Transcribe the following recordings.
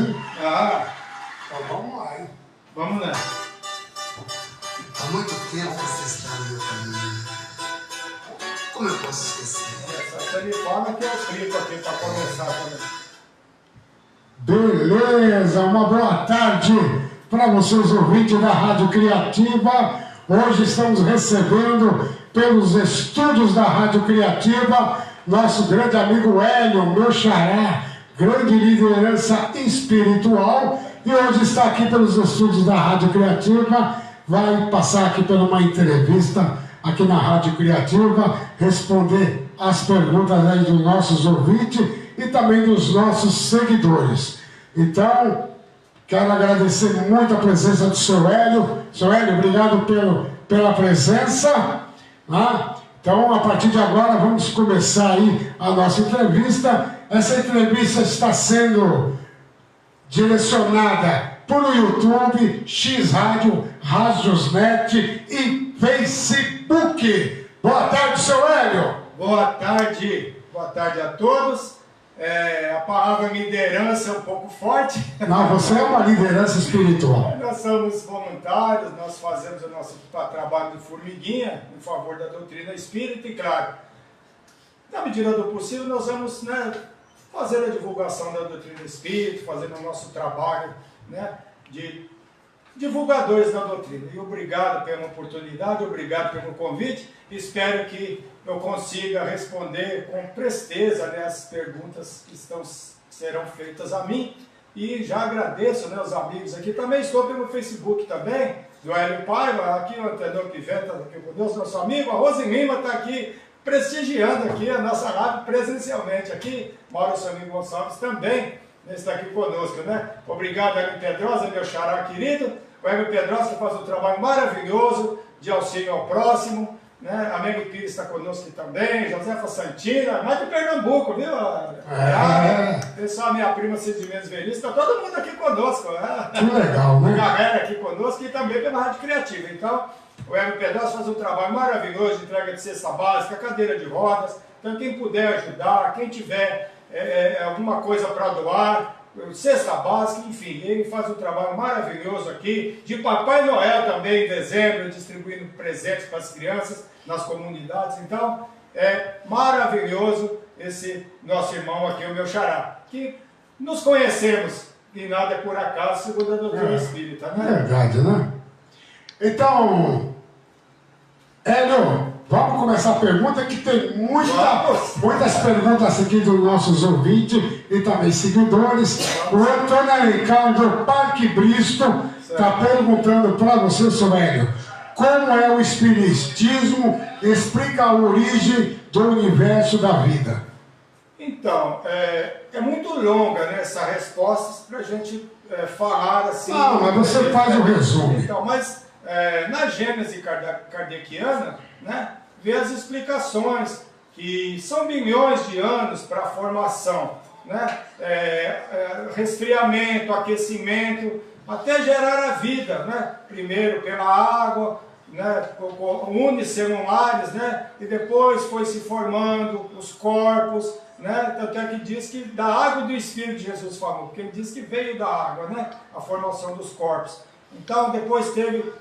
hein? Ah, Então vamos lá, hein? vamos lá. Há muito tempo que você está no meu caminho. Como eu posso esquecer? Essa telefone que eu clico aqui para começar também. Beleza, uma boa tarde para vocês ouvintes da Rádio Criativa. Hoje estamos recebendo pelos estúdios da Rádio Criativa nosso grande amigo Hélio, meu xará, grande liderança espiritual, e hoje está aqui pelos estúdios da Rádio Criativa, vai passar aqui por uma entrevista aqui na Rádio Criativa, responder as perguntas aí dos nossos ouvintes e também dos nossos seguidores. Então, quero agradecer muito a presença do seu Hélio. Seu Hélio, obrigado pela presença. Então, a partir de agora, vamos começar aí a nossa entrevista. Essa entrevista está sendo direcionada por YouTube, X Rádio, Rádiosnet e Facebook. Boa tarde, seu Hélio. Boa tarde a todos. A palavra liderança é um pouco forte. Não, você é uma liderança espiritual. Nós somos voluntários, nós fazemos o nosso trabalho de formiguinha em favor da doutrina espírita e, claro, na medida do possível, nós vamos fazer a divulgação da doutrina espírita, fazendo o nosso trabalho de divulgadores da doutrina. E obrigado pela oportunidade, obrigado pelo convite. Espero que eu consiga responder com presteza as perguntas que serão feitas a mim. E já agradeço os amigos aqui. Também estou pelo Facebook também, do Hélio Paiva, aqui o Antenor Piveta, aqui com Deus, nosso amigo. A Rose Lima está aqui prestigiando aqui a nossa rádio presencialmente. Aqui, Maurício Amigo Gonçalves também está aqui conosco, Obrigado, Hélio Pedrosa, meu xará querido. O Hélio Pedrosa que faz um trabalho maravilhoso de auxílio ao próximo. A Mary Pires está conosco aqui também, Josefa Santina, mais de Pernambuco, viu? Pessoal, minha prima Cid Mendes Velhice, está todo mundo aqui conosco. Que legal, né? Galera aqui conosco e também pela Rádio Criativa. Então, o Hélio Pedrosa faz um trabalho maravilhoso de entrega de cesta básica, cadeira de rodas. Então, quem puder ajudar, quem tiver alguma coisa para doar, cesta básica, enfim, ele faz um trabalho maravilhoso aqui, de Papai Noel também em dezembro, distribuindo presentes para as crianças nas comunidades. Então, é maravilhoso esse nosso irmão aqui, o meu xará, que nos conhecemos, e nada é por acaso, segundo a doutrina espírita, É verdade, né? Então, Hélio, vamos começar a pergunta, que tem muitas perguntas aqui dos nossos ouvintes e também seguidores. O Antônio Alencar do Parque Bristo está perguntando para você, seu Hélio, como é o espiritismo, explica a origem do universo da vida. Então, é muito longa essa resposta para a gente falar assim. Não, mas você faz o resumo. Então, mas na Gênese kardeciana, vê as explicações, que são milhões de anos para a formação, resfriamento, aquecimento, até gerar a vida, primeiro pela água, unicelulares, e depois foi se formando os corpos, tanto é que diz que da água do Espírito Jesus falou, porque ele diz que veio da água, a formação dos corpos. Então depois teve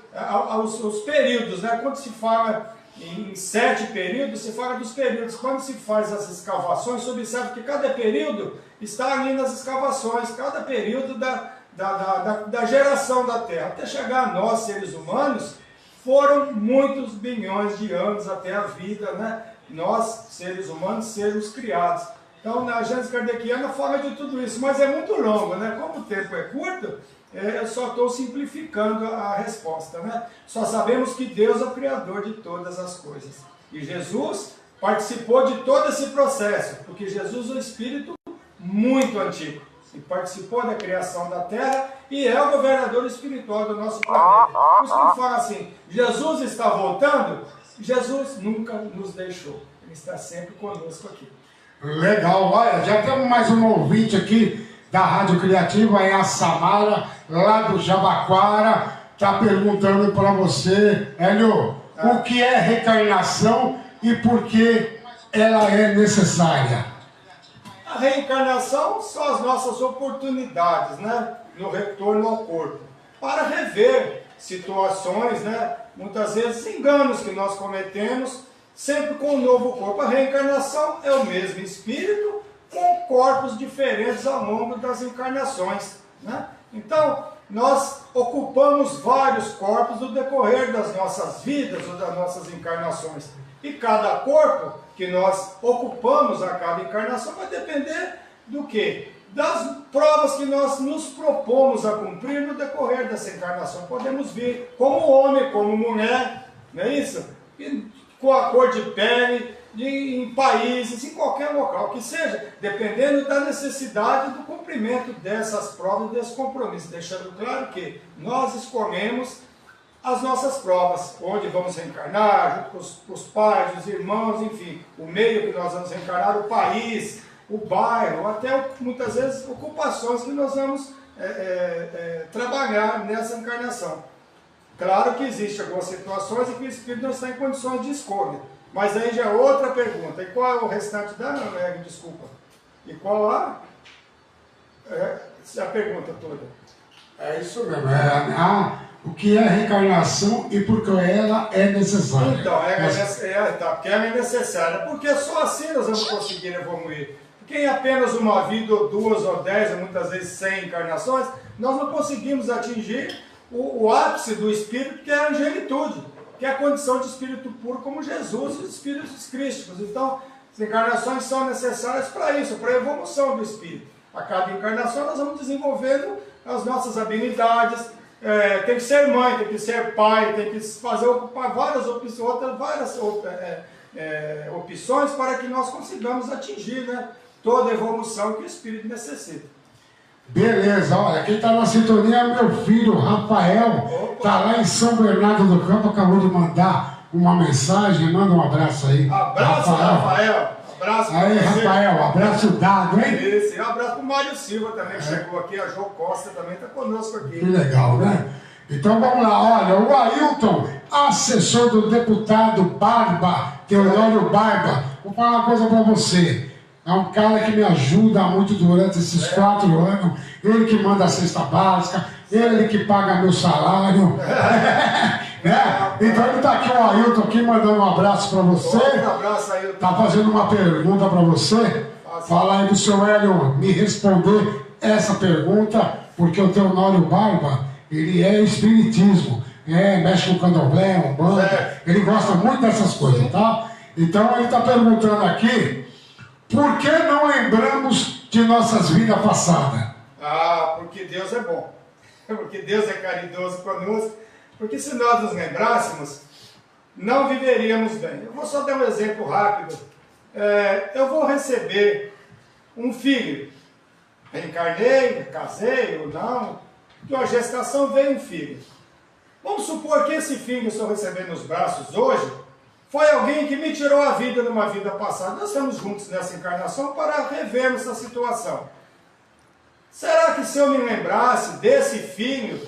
os períodos, quando se fala em 7 períodos, se fala dos períodos. Quando se faz as escavações, se observa que cada período está ali nas escavações, cada período da geração da Terra. Até chegar a nós, seres humanos, foram muitos bilhões de anos até a vida, nós, seres humanos, sermos criados. Então, na Gênese kardeciana fala de tudo isso, mas é muito longo, Como o tempo é curto, eu só estou simplificando a resposta, Só sabemos que Deus é o Criador de todas as coisas. E Jesus participou de todo esse processo, porque Jesus é um Espírito muito antigo. E participou da criação da Terra e é o governador espiritual do nosso planeta. Por isso que ele fala assim, Jesus está voltando, Jesus nunca nos deixou. Ele está sempre conosco aqui. Legal, olha, já temos mais um ouvinte aqui da Rádio Criativa, é a Samara, lá do Jabaquara, está perguntando para você, Hélio, o que é reencarnação e por que ela é necessária? A reencarnação são as nossas oportunidades, né, no retorno ao corpo, para rever situações, né, muitas vezes enganos que nós cometemos, sempre com um novo corpo. A reencarnação é o mesmo espírito, com corpos diferentes ao longo das encarnações, né? Então, nós ocupamos vários corpos no decorrer das nossas vidas ou das nossas encarnações. E cada corpo que nós ocupamos a cada encarnação vai depender do quê? Das provas que nós nos propomos a cumprir no decorrer dessa encarnação. Podemos vir como homem, como mulher, não é isso? E com a cor de pele, em países, em qualquer local que seja, dependendo da necessidade do cumprimento dessas provas e desse compromisso. Deixando claro que nós escolhemos as nossas provas, onde vamos reencarnar, junto com os pais, os irmãos, enfim, o meio que nós vamos reencarnar, o país, o bairro, até muitas vezes ocupações que nós vamos trabalhar nessa encarnação. Claro que existem algumas situações em que o espírito não está em condições de escolha, mas aí já é outra pergunta. E qual é o restante da desculpa? E qual a pergunta toda? É isso mesmo, o que é reencarnação e por que ela é necessária. Então, porque ela é necessária, porque só assim nós vamos conseguir evoluir. Porque em apenas uma vida, ou 2, ou 10, ou muitas vezes 100 encarnações, nós não conseguimos atingir o ápice do espírito, que é a angelitude, que é a condição de espírito puro como Jesus e os espíritos crísticos. Então, as encarnações são necessárias para isso, para a evolução do espírito. A cada encarnação nós vamos desenvolvendo as nossas habilidades, tem que ser mãe, tem que ser pai, tem que fazer ocupar várias opções para que nós consigamos atingir, né, toda a evolução que o espírito necessita. Beleza, olha, quem está na sintonia é meu filho, Rafael, está lá em São Bernardo do Campo, acabou de mandar uma mensagem, manda um abraço aí. Abraço, Rafael. Abraço para aí, você. Rafael, abraço dado, hein? Isso, e um abraço para o Mário Silva também, que chegou aqui, a Jo Costa também está conosco aqui. Que legal, né? Então vamos lá, olha, o Ailton, assessor do deputado Barba, Teodoro Barba, vou falar uma coisa para você. É um cara que me ajuda muito durante esses 4 anos. Ele que manda a cesta básica, ele que paga meu salário. Né? Então ele está aqui, o Ailton, aqui mandando um abraço para você. Um abraço, Ailton. Está fazendo uma pergunta para você. Fala aí do seu Hélio me responder essa pergunta, porque o Teodoro Barba, ele é espiritismo. Mexe com candomblé, umbanda. Ele gosta muito dessas coisas, tá? Então ele está perguntando aqui. Por que não lembramos de nossas vidas passadas? Porque Deus é bom. Porque Deus é caridoso conosco. Porque se nós nos lembrássemos, não viveríamos bem. Eu vou só dar um exemplo rápido. Eu vou receber um filho. Reencarnei, casei ou não. De uma gestação veio um filho. Vamos supor que esse filho que eu estou recebendo nos braços hoje foi alguém que me tirou a vida numa vida passada. Nós estamos juntos nessa encarnação para revermos essa situação. Será que se eu me lembrasse desse filho,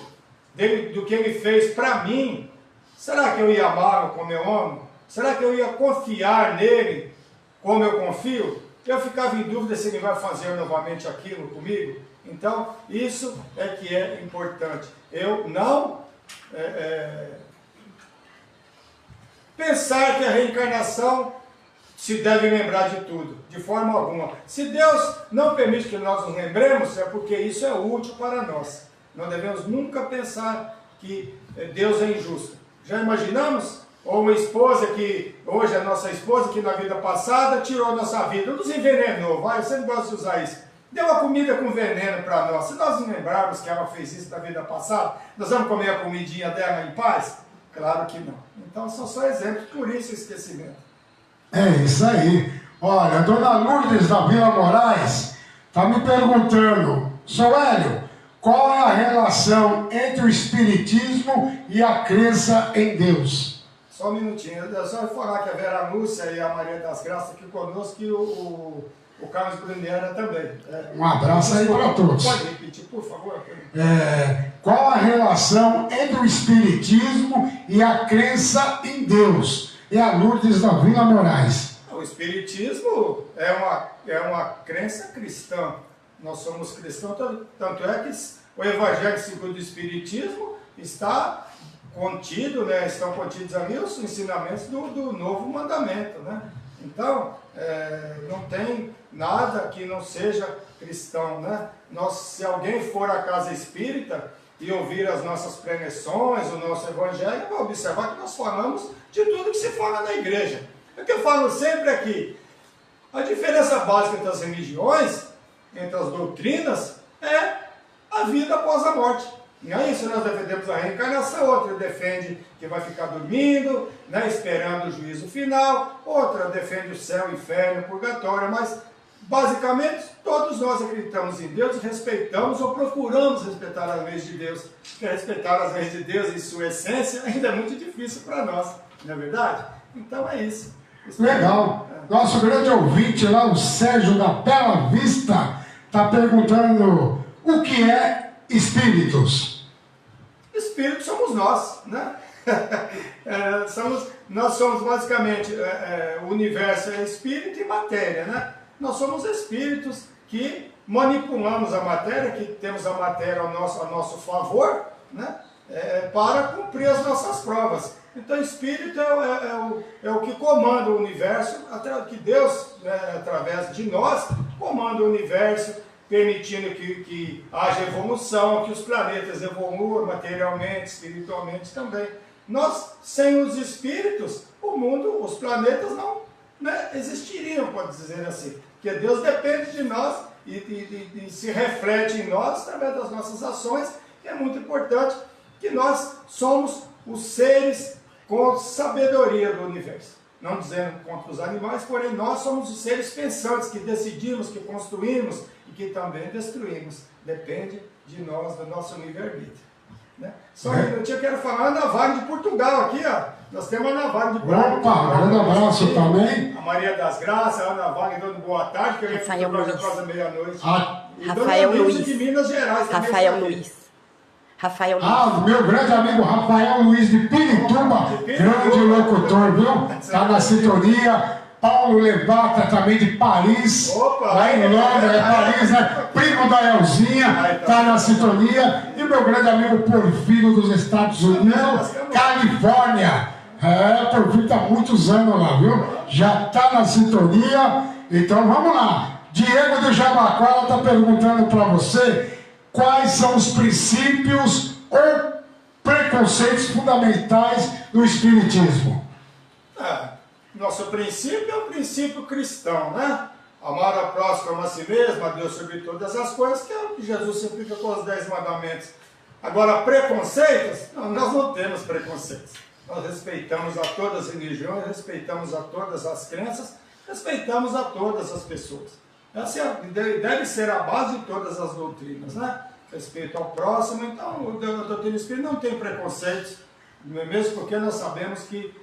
do que ele fez para mim, será que eu ia amá-lo como eu amo? Será que eu ia confiar nele como eu confio? Eu ficava em dúvida se ele vai fazer novamente aquilo comigo. Então, isso é que é importante. Eu não pensar que a reencarnação se deve lembrar de tudo, de forma alguma. Se Deus não permite que nós nos lembremos, é porque isso é útil para nós. Não devemos nunca pensar que Deus é injusto. Já imaginamos? Ou uma esposa que, hoje é nossa esposa, que na vida passada tirou a nossa vida, nos envenenou, eu sempre gosto de usar isso. Deu a comida com veneno para nós. Se nós não lembrarmos que ela fez isso na vida passada, nós vamos comer a comidinha dela em paz? Claro que não. Então são só exemplos, por isso o esquecimento. É isso aí. Olha, a dona Lourdes da Vila Moraes está me perguntando, seu Hélio, qual é a relação entre o espiritismo e a crença em Deus? Só um minutinho, eu só vou falar que a Vera Lúcia e a Maria das Graças aqui conosco e o Carlos Bruniera também. Um abraço aí para todos. Pode repetir, por favor. Qual a relação entre o espiritismo e a crença em Deus? É a Lourdes da Vila Moraes. O o Espiritismo é uma crença cristã. Nós somos cristãos, tanto é que o Evangelho segundo o Espiritismo está contido, né? Estão contidos ali os ensinamentos do novo mandamento, né? Então, não tem nada que não seja cristão, né? Se alguém for à casa espírita e ouvir as nossas pregações, o nosso evangelho, vai observar que nós falamos de tudo que se fala na igreja. O que eu falo sempre aqui, a diferença básica das religiões, entre as doutrinas, é a vida após a morte. Não é isso? Nós defendemos a reencarnação, outra defende que vai ficar dormindo, né, esperando o juízo final, outra defende o céu, o inferno, o purgatório, mas basicamente todos nós acreditamos em Deus, respeitamos ou procuramos respeitar as leis de Deus, porque respeitar as leis de Deus em sua essência ainda é muito difícil para nós, não é verdade? Então é isso. Legal. Nosso grande ouvinte lá, o Sérgio da Bela Vista, está perguntando o que é espíritos. Espíritos somos nós, né? Nós somos basicamente, o universo é espírito e matéria, né? Nós somos espíritos que manipulamos a matéria, que temos a matéria a nosso favor, né? Para cumprir as nossas provas. Então, espírito é o que comanda o universo, que Deus, através de nós, comanda o universo, permitindo que haja evolução, que os planetas evoluam materialmente, espiritualmente também. Nós, sem os espíritos, o mundo, os planetas não, né, existiriam, pode dizer assim. Porque Deus depende de nós e se reflete em nós através das nossas ações, que é muito importante, que nós somos os seres com sabedoria do universo. Não dizendo contra os animais, porém nós somos os seres pensantes, que decidimos, que construímos e que também destruímos. Depende de nós, do nosso livre-arbítrio. Né? Só um minutinho, eu quero falar a Ana Wagner de Portugal aqui, ó. Nós temos a Ana Wagner de Portugal. Opa, grande abraço também. A Maria das Graças, a Ana Wagner dando boa tarde, que eu ia Rafael falar já Luiz. quase meia-noite. Rafael Luiz. De Minas Gerais. Rafael Luiz. Rafael Luiz. Ah, meu grande amigo Rafael Luiz de Pirituba, grande locutor, viu? Está na sintonia. Paulo Lebata, também de Paris, Opa, lá em Londres, Paris, né? Primo da Elzinha, está na sintonia. E meu grande amigo Porfírio dos Estados Unidos, Califórnia. Porfírio está há muitos anos lá, viu? Já está na sintonia. Então vamos lá. Diego do Jabaquara está perguntando para você quais são os princípios ou preconceitos fundamentais do Espiritismo. Nosso princípio é o princípio cristão, né? Amar a próximo como a si mesmo, a Deus sobre todas as coisas, que é o que Jesus simplifica com os 10 mandamentos. Agora, preconceitos? Não, nós não temos preconceitos. Nós respeitamos a todas as religiões, respeitamos a todas as crenças, respeitamos a todas as pessoas. Essa deve ser a base de todas as doutrinas, né? Respeito ao próximo. Então, a doutrina espírita não tem preconceitos, mesmo porque nós sabemos que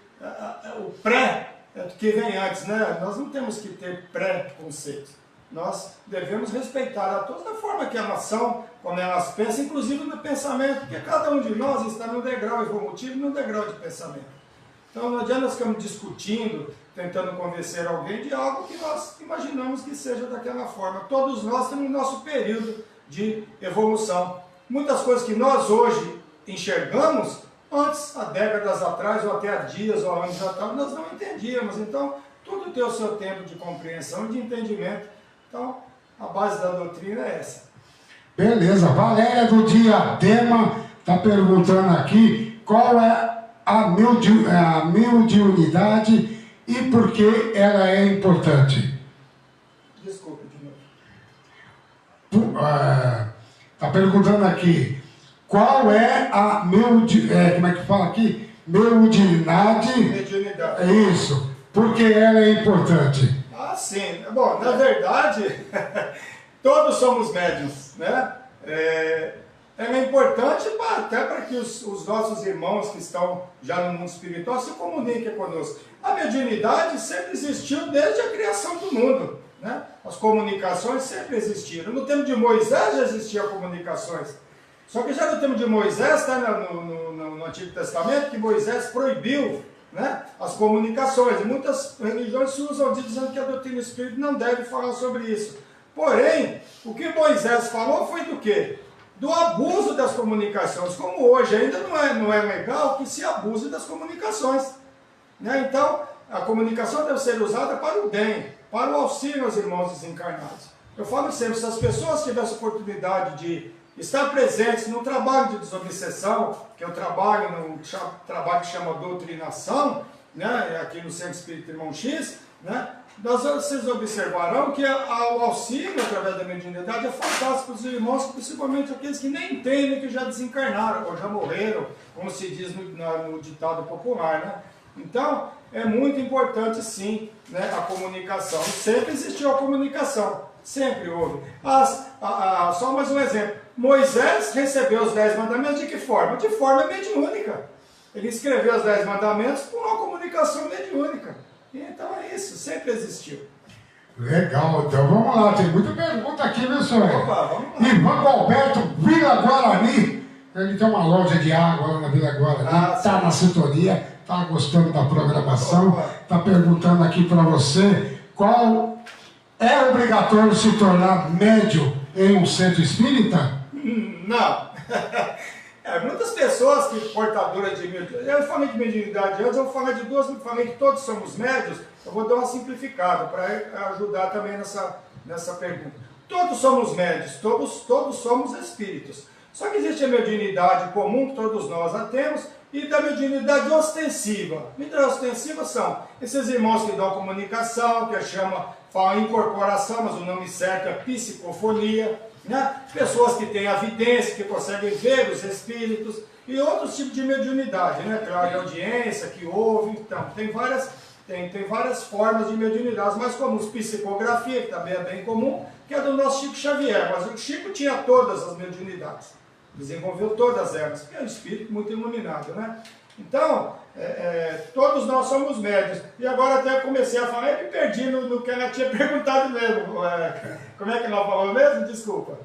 o pré que vem antes, né? Nós não temos que ter pré-conceitos. Nós devemos respeitar a todos da forma que elas são, como elas pensam, inclusive no pensamento, porque cada um de nós está no degrau evolutivo, no degrau de pensamento. Então não adianta nós ficarmos discutindo, tentando convencer alguém de algo que nós imaginamos que seja daquela forma. Todos nós temos o nosso período de evolução. Muitas coisas que nós hoje enxergamos, antes, há décadas atrás, ou até há dias ou anos atrás, nós não entendíamos. Então, tudo tem o seu tempo de compreensão e de entendimento. Então, a base da doutrina é essa. Beleza. Valéria do Diadema está perguntando aqui qual é a mediunidade e por que ela é importante. Desculpe de novo. Está perguntando aqui qual é a como é que fala aqui? Mediunidade. Mediunidade. É isso. Porque ela é importante. Ah, sim. Bom, na verdade, todos somos médiuns, né? Ela é importante até para que os nossos irmãos que estão já no mundo espiritual se comuniquem conosco. A mediunidade sempre existiu desde a criação do mundo, né? As comunicações sempre existiram. No tempo de Moisés já existiam comunicações. Só que já no tempo de Moisés, está no Antigo Testamento, que Moisés proibiu né, as comunicações. E muitas religiões se usam dizendo que a doutrina espírita não deve falar sobre isso. Porém, o que Moisés falou foi do quê? Do abuso das comunicações, como hoje ainda não é legal que se abuse das comunicações. Né? Então, a comunicação deve ser usada para o bem, para o auxílio aos irmãos desencarnados. Eu falo sempre, se as pessoas tivessem oportunidade de estar presentes no trabalho de desobsessão, que eu trabalho num trabalho que chama doutrinação, né? Aqui no Centro Espírita Irmão X, né? Vocês observarão que o auxílio através da mediunidade é fantástico para os irmãos, principalmente aqueles que nem entendem que já desencarnaram ou já morreram, como se diz no ditado popular, né? Então, é muito importante sim, né, a comunicação. Sempre existiu a comunicação, sempre houve. Só mais um exemplo. Moisés recebeu os 10 mandamentos de que forma? De forma mediúnica. Ele escreveu os 10 mandamentos com uma comunicação mediúnica. Então é isso, sempre existiu. Legal, então vamos lá, tem muita pergunta aqui, viu, senhor? Opa, vamos lá. Ivan Alberto, Vila Guarani, ele tem uma loja de água lá na Vila Guarani, está na sintonia, está gostando da programação, está perguntando aqui para você qual é obrigatório se tornar médium em um centro espírita? Não. Muitas pessoas que portadoras de mediunidade, eu falei de mediunidade antes, eu vou falar de duas, eu falei que todos somos médios, eu vou dar uma simplificada para ajudar também nessa pergunta. Todos somos médios, todos somos espíritos. Só que existe a mediunidade comum, que todos nós a temos, e da mediunidade ostensiva. Mediunidade ostensiva são esses irmãos que dão comunicação, que falam incorporação, mas o nome certo é psicofonia, né? Pessoas que têm a vidência, que conseguem ver os espíritos, e outros tipos de mediunidade, né? Claro, audiência, que ouve, então, tem várias formas de mediunidade, mais comuns, psicografia, que também é bem comum, que é do nosso Chico Xavier, mas o Chico tinha todas as mediunidades, desenvolveu todas elas, porque é um espírito muito iluminado, né? Então, todos nós somos médios. E agora até comecei a falar, eu me perdi no que ela tinha perguntado mesmo. Como é que ela falou mesmo? Desculpa.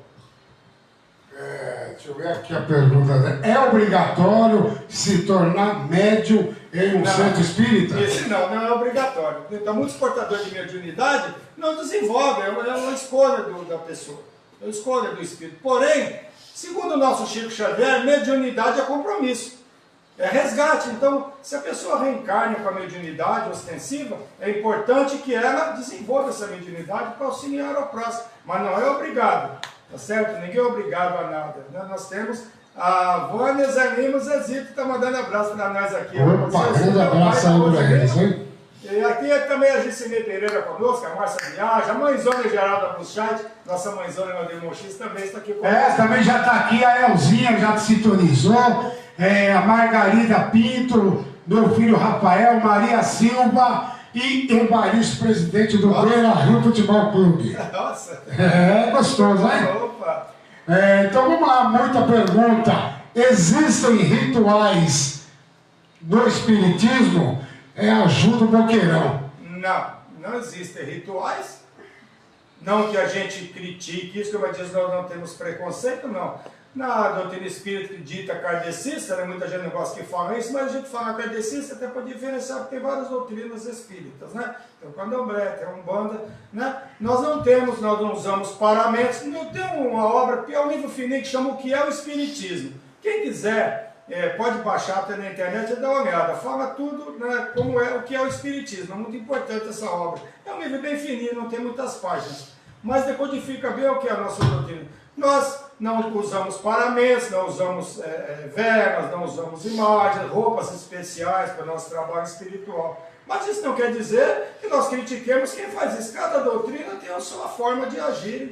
Deixa eu ver aqui a pergunta. É obrigatório se tornar médium em um centro espírita? Isso não é obrigatório. Então, muitos portadores de mediunidade não desenvolvem, é uma escolha da pessoa, é uma escolha do espírito. Porém, segundo o nosso Chico Xavier, mediunidade é compromisso. É resgate. Então, se a pessoa reencarna com a mediunidade ostensiva, é importante que ela desenvolva essa mediunidade para auxiliar ao próximo. Mas não é obrigado, tá certo? Ninguém é obrigado a nada. Nós temos a Vânia Zé Lima Zezito, que está mandando abraço para nós aqui. Opa, grande abraço aí para eles, hein? E aqui também a Gicine Pereira conosco, a Márcia Viagem, a mãezona Geralda Buchat, nossa mãezona no Irmão X também está aqui conosco. Também já está aqui a Elzinha, já sintonizou. A Margarida Pinto, meu filho Rafael, Maria Silva e Evaristo, presidente do Beira Rio Futebol Clube. Nossa! Gostoso, hein? Opa! Então vamos lá, muita pergunta. Existem rituais no Espiritismo? Ajuda o Boqueirão. Não existem rituais. Não que a gente critique isso, como eu disse, nós não temos preconceito, não. Na doutrina espírita dita kardecista, né, muita gente não gosta que fala isso, mas a gente fala kardecista até para diferenciar, porque tem várias doutrinas espíritas, né? Tem o candomblé, tem a umbanda, né? Nós não usamos paramentos, não tem uma obra, que é um livro fininho que chama O que é o Espiritismo. Quem quiser, pode baixar até na internet e dar uma olhada. Fala tudo, né, o que é o Espiritismo. É muito importante essa obra. É um livro bem fininho, não tem muitas páginas. Mas decodifica bem o que é a nossa doutrina. Nós não usamos paramentos, não usamos velas, não usamos imagens, roupas especiais para o nosso trabalho espiritual. Mas isso não quer dizer que nós critiquemos quem faz isso. Cada doutrina tem a sua forma de agir,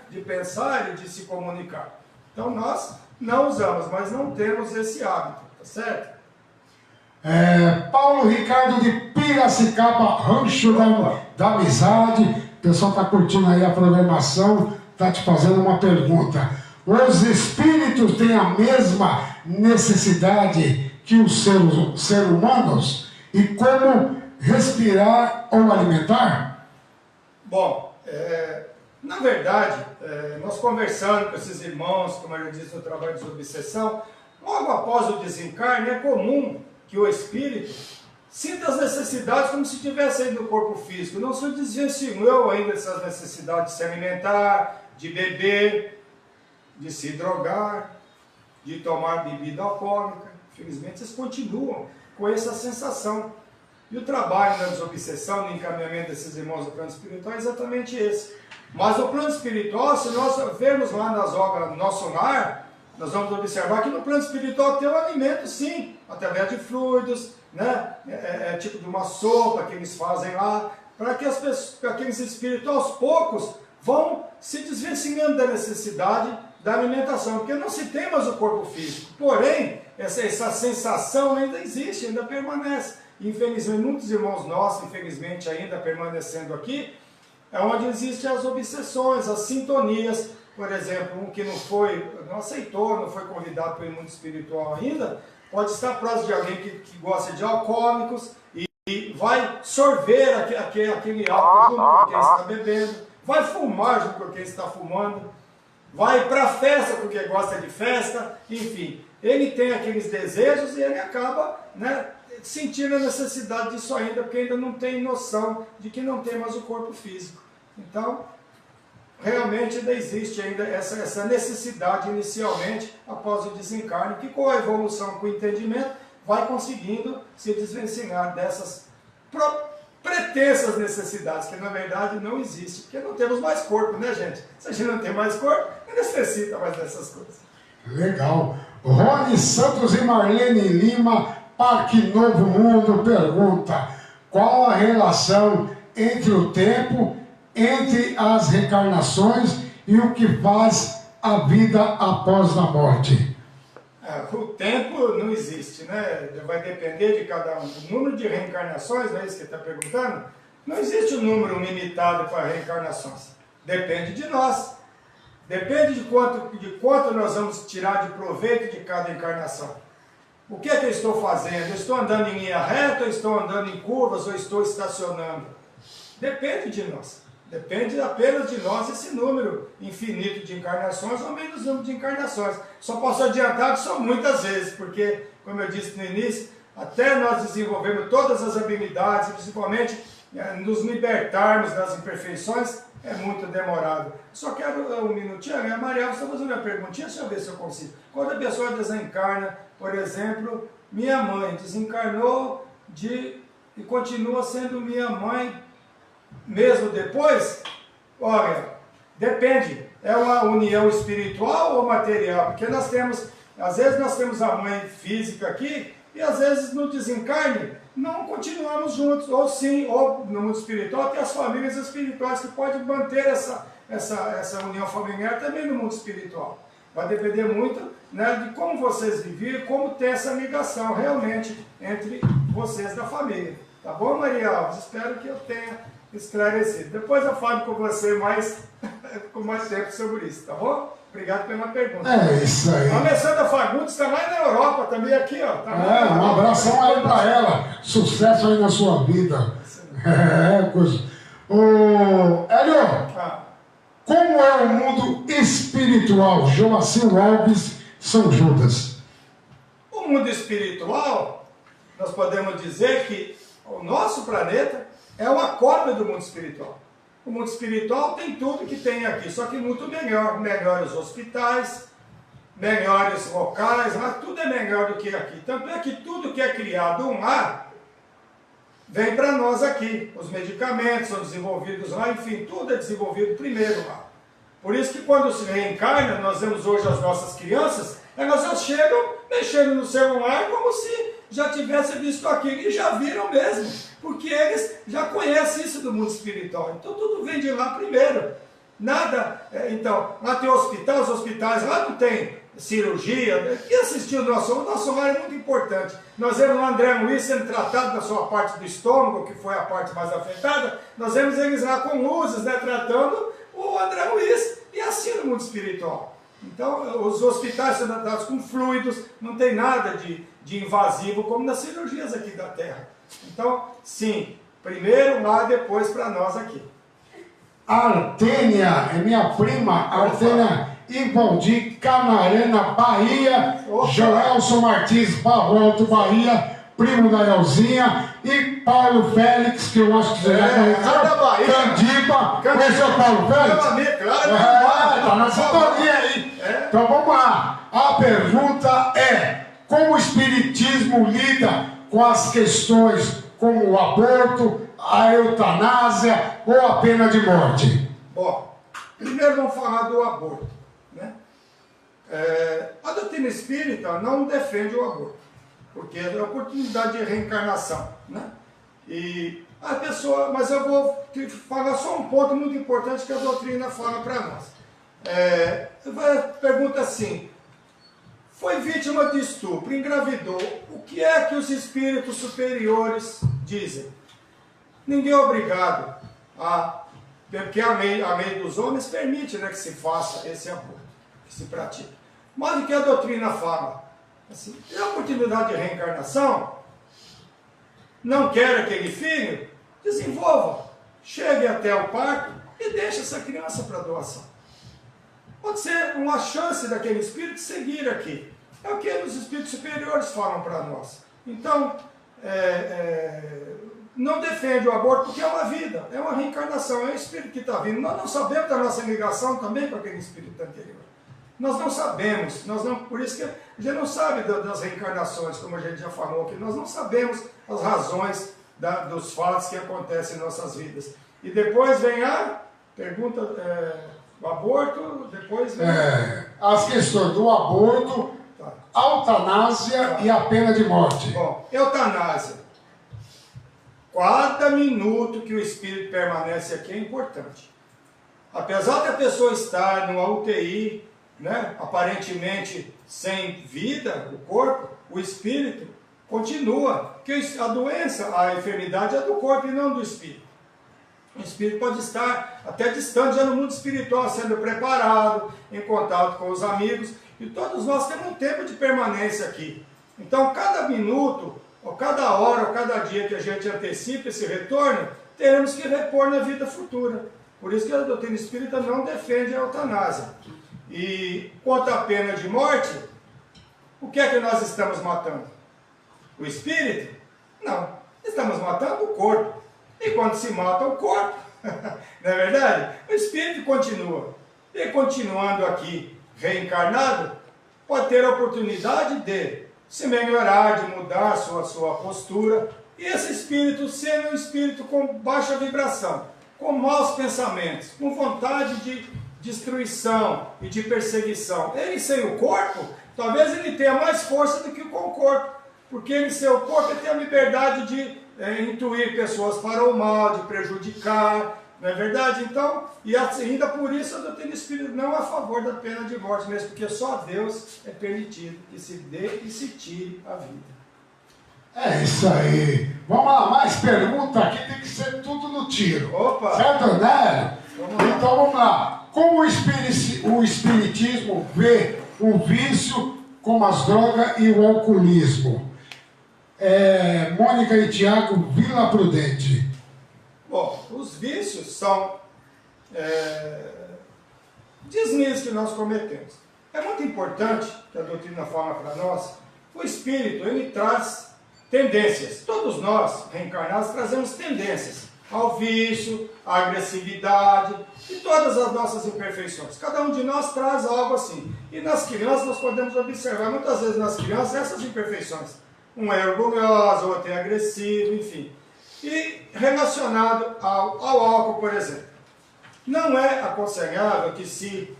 de pensar e de se comunicar. Então nós não usamos, mas não temos esse hábito, tá certo? Paulo Ricardo de Piracicaba, Rancho da Amizade. O pessoal está curtindo aí a programação, está te fazendo uma pergunta. Os espíritos têm a mesma necessidade que os seres humanos? E como respirar ou alimentar? Bom, na verdade, nós conversando com esses irmãos, como eu já disse no trabalho de obsessão, logo após o desencarne é comum que o espírito sinta as necessidades como se tivesse aí no corpo físico. Não se desvencilhou ainda dessas necessidades de se alimentar, de beber, de se drogar, de tomar bebida alcoólica. Infelizmente, vocês continuam com essa sensação. E o trabalho na desobsessão, no encaminhamento desses irmãos do plano espiritual é exatamente esse. Mas o plano espiritual, se nós vermos lá nas obras do nosso lar, nós vamos observar que no plano espiritual tem um alimento, sim, através de fluidos, né? Tipo de uma sopa que eles fazem lá, para que aqueles espíritos aos poucos vão se desvencilhando da necessidade da alimentação, porque não se tem mais o corpo físico. Porém, essa sensação ainda existe, ainda permanece. Infelizmente, muitos irmãos nossos, infelizmente, ainda permanecendo aqui, é onde existem as obsessões, as sintonias. Por exemplo, um que não aceitou, não foi convidado para o mundo espiritual ainda, pode estar próximo de alguém que gosta de alcoólicos e vai sorver aquele álcool junto com quem está bebendo, vai fumar junto com quem está fumando, vai para a festa porque gosta de festa, enfim. Ele tem aqueles desejos e ele acaba, né, sentindo a necessidade disso ainda, porque ainda não tem noção de que não tem mais o corpo físico. Então, realmente ainda existe ainda essa necessidade inicialmente, após o desencarne, que com a evolução, com o entendimento, vai conseguindo se desvencilhar dessas pretensas necessidades, que na verdade não existe, porque não temos mais corpo, né, gente? Se a gente não tem mais corpo, não necessita mais dessas coisas. Legal. Rony Santos e Marlene Lima, Parque Novo Mundo, pergunta: qual a relação entre o tempo, entre as reencarnações e o que faz a vida após a morte? O tempo não existe, né? Vai depender de cada um. O número de reencarnações, não é isso que está perguntando? Não existe um número limitado para reencarnações. Depende de nós. Depende de quanto nós vamos tirar de proveito de cada encarnação. O que é que eu estou fazendo? Eu estou andando em linha reta, ou estou andando em curvas, ou estou estacionando? Depende de nós. Depende apenas de nós esse número infinito de encarnações ou menos número de encarnações. Só posso adiantar que são muitas vezes, porque, como eu disse no início, até nós desenvolvermos todas as habilidades, principalmente nos libertarmos das imperfeições, é muito demorado. Só quero um minutinho, a Maria está fazendo uma perguntinha, deixa eu ver se eu consigo. Quando a pessoa desencarna, por exemplo, minha mãe desencarnou e continua sendo minha mãe mesmo depois? Olha, depende. É uma união espiritual ou material? Porque nós temos, às vezes nós temos a mãe física aqui e às vezes no desencarne não continuamos juntos, ou sim, ou no mundo espiritual tem as famílias espirituais que podem manter essa união familiar também no mundo espiritual. Vai depender muito, né, de como vocês viviam, como ter essa ligação realmente entre vocês da família. Tá bom, Maria Alves? Espero que eu tenha esclarecido. Depois eu falo com você com mais tempo sobre isso, tá bom? Obrigado pela pergunta. É isso aí. A Alessandra Fagundes está lá na Europa, também aqui, ó. Tá um abração aí para ela. Sucesso aí na sua vida. Coisa. Ô, Hélio, como é o mundo espiritual? Joacir Alves, São Judas. O mundo espiritual, nós podemos dizer que o nosso planeta é uma cópia do mundo espiritual. O mundo espiritual tem tudo que tem aqui, só que muito melhor. Melhores hospitais, melhores locais, mas tudo é melhor do que aqui. Tanto é que tudo que é criado lá, vem para nós aqui. Os medicamentos são desenvolvidos lá, enfim, tudo é desenvolvido primeiro lá. Por isso que quando se reencarna, nós vemos hoje as nossas crianças, elas já chegam mexendo no celular como se já tivessem visto aquilo e já viram mesmo, porque eles já conhecem isso do mundo espiritual. Então tudo vem de lá primeiro. Nada, então, lá tem hospital, os hospitais, lá não tem cirurgia. Quem assistiu o nosso lar é muito importante. Nós vemos o André Luiz sendo tratado da sua parte do estômago, que foi a parte mais afetada. Nós vemos eles lá com luzes, né, tratando o André Luiz, e assim no mundo espiritual. Então, os hospitais são tratados com fluidos, não tem nada de invasivo, como nas cirurgias aqui da Terra. Então, sim, primeiro lá, depois para nós aqui. Artênia, é minha prima, Artênia Ivaldi, Canarena, Bahia. Joelson Martins, Barro Alto, Bahia. primo da Elzinha, e Paulo Félix, que eu acho que você já conheceu, Candiba. Conheceu o Paulo Félix? Claro, tá na sintonia aí. Então vamos lá. A pergunta é: como o Espiritismo lida com as questões como o aborto, a eutanásia ou a pena de morte? Bom, primeiro vamos falar do aborto, né? A doutrina espírita não defende o aborto, porque é a oportunidade de reencarnação, né? E a pessoa, mas eu vou falar só um ponto muito importante que a doutrina fala para nós. Pergunta assim: foi vítima de estupro, engravidou, o que é que os espíritos superiores dizem? Ninguém é obrigado porque a lei dos homens permite, né, que se faça esse aborto, que se pratique. Mas o que a doutrina fala? Assim, tem a oportunidade de reencarnação, não quer aquele filho, desenvolva, chegue até o parto e deixe essa criança para doação. Pode ser uma chance daquele espírito seguir aqui. É o que os espíritos superiores falam para nós. Então, não defende o aborto porque é uma vida, é uma reencarnação, é um espírito que está vindo. Nós não sabemos da nossa ligação também com aquele espírito anterior. Nós não sabemos, por isso que a gente não sabe das reencarnações, como a gente já falou aqui. Nós não sabemos as razões dos fatos que acontecem em nossas vidas. E depois vem a pergunta, o aborto, depois vem... as questões do aborto, a eutanásia e a pena de morte. Bom, eutanásia. Cada minuto que o espírito permanece aqui é importante. Apesar de a pessoa estar numa UTI, né, aparentemente sem vida, o corpo, o espírito continua. Porque a doença, a enfermidade é do corpo e não do espírito. O espírito pode estar até distante, já no mundo espiritual, sendo preparado, em contato com os amigos. E todos nós temos um tempo de permanência aqui. Então, cada minuto, ou cada hora, ou cada dia que a gente antecipa esse retorno, teremos que repor na vida futura. Por isso que a doutrina espírita não defende a eutanásia. E quanto à pena de morte, o que é que nós estamos matando? O espírito? Não. Estamos matando o corpo. E quando se mata o corpo, não é verdade? O espírito continua. E continuando aqui, reencarnado, pode ter a oportunidade de se melhorar, de mudar a sua postura. E esse espírito, sendo um espírito com baixa vibração, com maus pensamentos, com vontade de destruição e de perseguição, ele sem o corpo, talvez ele tenha mais força do que com o corpo, porque ele sem o corpo ele tem a liberdade de intuir pessoas para o mal, de prejudicar, não é verdade? Então, e ainda por isso a doutrina espírita não é a favor da pena de morte mesmo, porque só Deus é permitido que se dê e se tire a vida. É isso aí. Vamos lá, mais pergunta aqui, tem que ser tudo no tiro. Opa! Certo, né? Então vamos lá. Como o espiritismo vê o vício como as drogas e o alcoolismo? Mônica e Tiago, Vila Prudente. Bom, os vícios são deslize que nós cometemos. É muito importante que a doutrina fala para nós, o espírito, ele traz tendências. Todos nós, reencarnados, trazemos tendências ao vício, à agressividade e todas as nossas imperfeições. Cada um de nós traz algo assim. E nas crianças nós podemos observar, muitas vezes nas crianças, essas imperfeições. Um é orgulhoso, outro é agressivo, enfim. E relacionado ao álcool, por exemplo. Não é aconselhável que se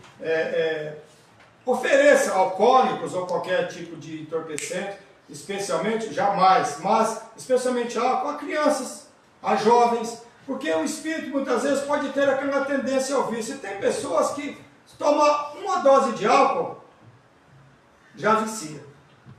ofereça alcoólicos ou qualquer tipo de entorpecente, especialmente, jamais, mas especialmente álcool a crianças, a jovens, porque o espírito muitas vezes pode ter aquela tendência ao vício. E tem pessoas que tomam uma dose de álcool, já vicia.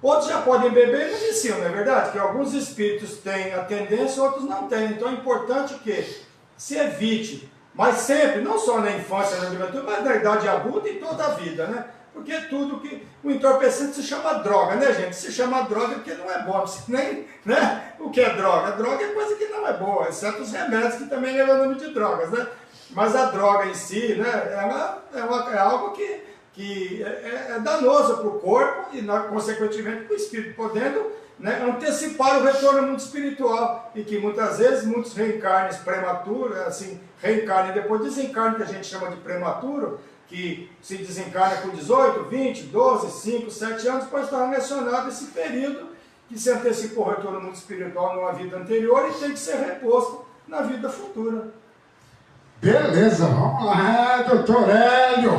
Outros já podem beber e não viciam, não é verdade? Porque alguns espíritos têm a tendência, outros não têm. Então é importante que se evite, mas sempre, não só na infância, na juventude, mas na idade adulta e toda a vida, né? Porque tudo que o entorpecente se chama droga, né, gente? Se chama droga porque não é bom. Nem, né? O que é droga? Droga é coisa que não é boa, exceto os remédios que também levam o nome de drogas, né? Mas a droga em si, né, ela é algo que que é danoso para o corpo e, consequentemente, para o espírito, podendo, né, antecipar o retorno ao mundo espiritual, e que muitas vezes muitos reencarnes prematuros, assim, reencarnem e depois desencarnem, que a gente chama de prematuro, que se desencarna com 18, 20, 12, 5, 7 anos, pode estar relacionado a esse período que se antecipou o retorno ao mundo espiritual numa vida anterior e tem que ser reposto na vida futura. Beleza, vamos lá, doutor Hélio.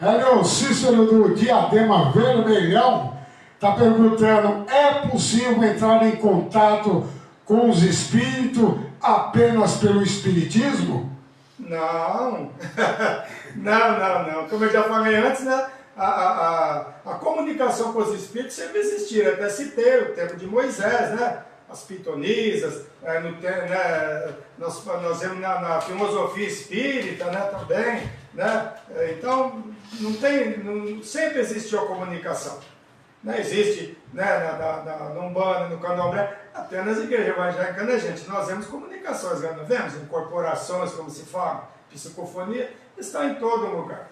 Hélio Cícero do Diadema Vermelhão está perguntando: é possível entrar em contato com os espíritos apenas pelo espiritismo? Não. Não. Como eu já falei antes, né? A comunicação com os espíritos sempre existiu. Até citei o tempo de Moisés, né? As pitonisas, nós vemos na filosofia espírita, né, também, né? Então, sempre existiu a comunicação. Né? Existe, né, no Umbanda, no Candomblé, até nas igrejas evangélicas, né, gente? Nós vemos comunicações, não vemos? Incorporações, como se fala, psicofonia, está em todo lugar.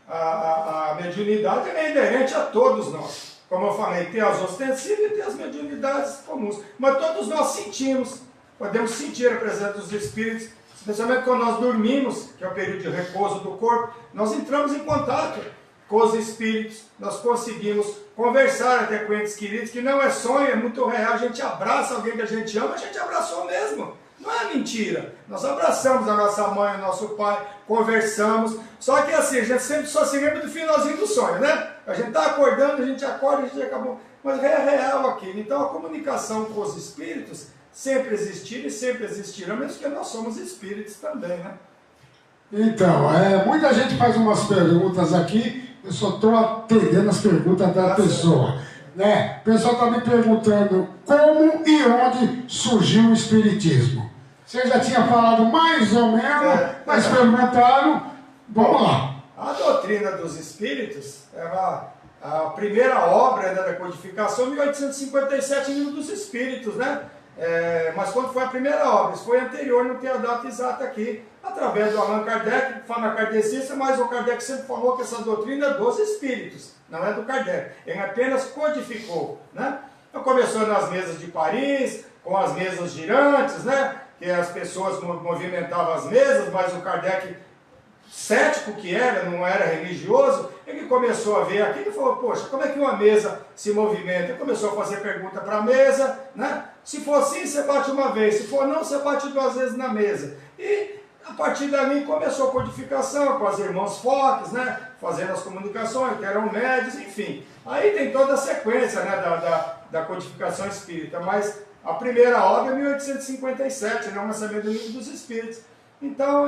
A mediunidade é inerente a todos nós. Como eu falei, tem as ostensíveis e tem as mediunidades comuns. Mas todos nós sentimos, podemos sentir a presença dos espíritos, especialmente quando nós dormimos, que é o período de repouso do corpo, nós entramos em contato com os espíritos, nós conseguimos conversar até com entes queridos, que não é sonho, é muito real. A gente abraça alguém que a gente ama, a gente abraçou mesmo. Não é mentira. Nós abraçamos a nossa mãe, o nosso pai, conversamos. Só que assim, a gente sempre só se lembra do finalzinho do sonho, né? A gente está acordando, a gente acorda, a gente acabou. Mas é real aquilo. Então a comunicação com os espíritos sempre existiu e sempre existirá, mesmo que nós somos espíritos também, né? Então, muita gente faz umas perguntas aqui, eu só estou atendendo as perguntas da pessoa. Né? O pessoal está me perguntando como e onde surgiu o espiritismo. Você já tinha falado mais ou menos, mas perguntaram, vamos lá. A doutrina dos espíritos, a primeira obra, né, da codificação, 1857, Livro dos Espíritos, né? Mas quando foi a primeira obra? Isso foi anterior, não tem a data exata aqui, através do Allan Kardec, que fala kardecista, mas o Kardec sempre falou que essa doutrina é dos espíritos, não é do Kardec. Ele apenas codificou, né? Então começou nas mesas de Paris, com as mesas girantes, né? Que as pessoas movimentavam as mesas, mas o Kardec, cético que era, não era religioso, ele começou a ver aquilo e falou: poxa, como é que uma mesa se movimenta? Ele começou a fazer pergunta para a mesa, né? Se for assim, você bate uma vez, se for não, você bate 2 vezes na mesa. E a partir dali começou a codificação com as irmãs Fox, né? Fazendo as comunicações, que eram médios, enfim. Aí tem toda a sequência, né, da codificação espírita, mas a primeira obra é 1857, né, o lançamento do Livro dos Espíritos. Então,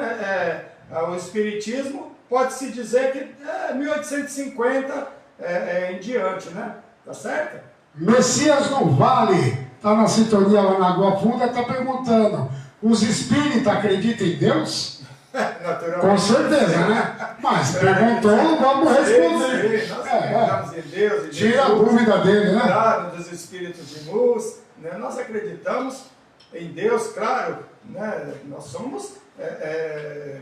o Espiritismo pode-se dizer que é 1850 em diante, né? Tá certo? Messias no Vale, está na sintonia lá na Água Funda, está perguntando: os espíritas acreditam em Deus? Naturalmente. Com certeza, né? Mas perguntou, vamos responder. Nós acreditamos em Deus, em tira a Jesus, dúvida dele, né? Claro, dos espíritos de luz, né? Nós acreditamos em Deus, claro, né? Nós somos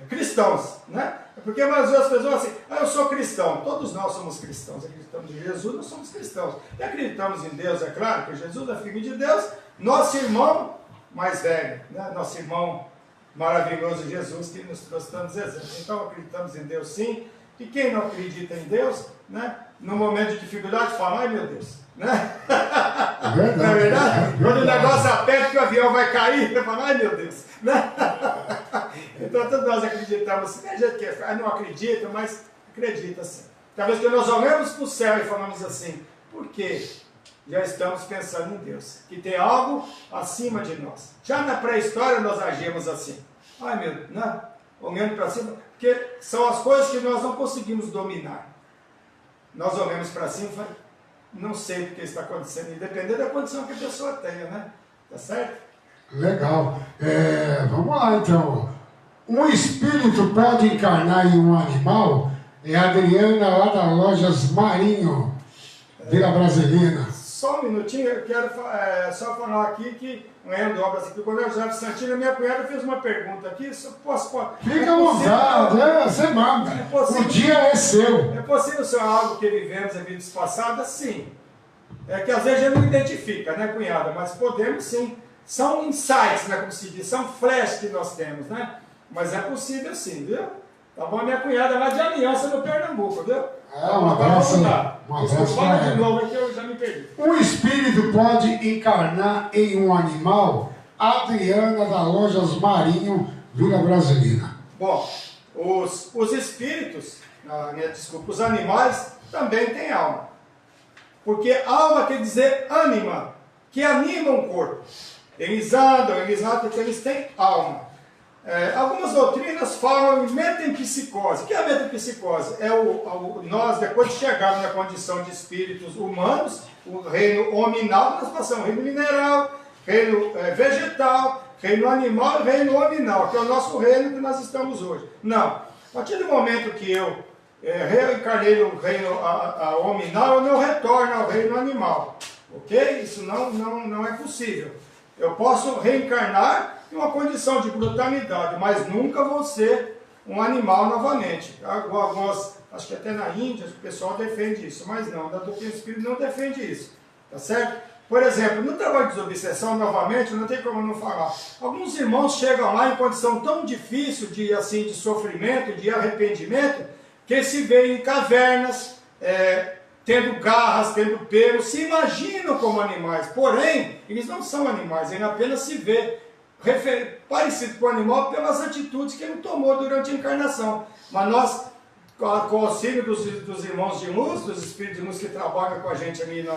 cristãos, né? Porque às vezes as pessoas assim: eu sou cristão. Todos nós somos cristãos. Acreditamos em Jesus, nós somos cristãos. E acreditamos em Deus, é claro, que Jesus é filho de Deus, nosso irmão mais velho, né? Nosso irmão maravilhoso Jesus, que nos trouxe tantos exemplos. Então acreditamos em Deus, sim. E quem não acredita em Deus, né, no momento de dificuldade, fala: ai meu Deus, né? Verdade, não é verdade? verdade. Quando o negócio aperta que o avião vai cair, você fala: ai meu Deus, né? Então todos nós acreditamos. Tem gente que não acredita, mas acredita sim. Talvez que nós olhamos para o céu e falamos assim: por quê? Já estamos pensando em Deus, que tem algo acima de nós. Já na pré-história nós agimos assim: ai meu Deus, né? Olhando para cima, porque são as coisas que nós não conseguimos dominar. Nós olhamos para cima e falamos: não sei o que está acontecendo, independente da condição que a pessoa tenha, né? Tá certo? Legal. Vamos lá então. Um espírito pode encarnar em um animal? É a Adriana lá da Lojas Marinho, Vila Brasilina. só um minutinho, eu quero só falar aqui que, lendo obras aqui, quando eu já de Santina, minha cunhada fez uma pergunta aqui, posso... Fica à vontade, você manda. O dia é seu. É possível ser algo que vivemos em vidas passadas? Sim. É que às vezes a gente não identifica, né, cunhada? Mas podemos sim. São insights, né, como se diz, são flashes que nós temos, né? Mas é possível sim, viu? Tá bom, minha cunhada lá de Aliança no Pernambuco, viu? Um abraço. Fala de novo que eu já me perdi. O espírito pode encarnar em um animal? Adriana da Lojas Marinho, Vila Brasilina. Bom, os espíritos, desculpa, os animais também têm alma. Porque alma quer dizer ânima, que anima um corpo. Eles andam porque eles têm alma. Algumas doutrinas falam em metempsicose. O que é a metempsicose? É nós, depois de chegarmos na condição de espíritos humanos, o reino hominal, nós passamos reino mineral, reino vegetal, reino animal e reino hominal, que é o nosso reino que nós estamos hoje. Não. A partir do momento que eu reencarnei no reino hominal, eu não retorno ao reino animal. Ok? Isso não é possível. Eu posso reencarnar em uma condição de brutalidade, mas nunca vou ser um animal novamente. Alguns, acho que até na Índia, o pessoal defende isso, mas não, a doutrina espírita não defende isso. Tá certo? Por exemplo, no trabalho de desobsessão, novamente, não tem como não falar. Alguns irmãos chegam lá em condição tão difícil de sofrimento, de arrependimento, que se veem em cavernas, tendo garras, tendo pelos, se imaginam como animais. Porém, eles não são animais, ele apenas se vê parecido com o animal pelas atitudes que ele tomou durante a encarnação. Mas nós, com o auxílio dos irmãos de luz, dos espíritos de luz que trabalham com a gente ali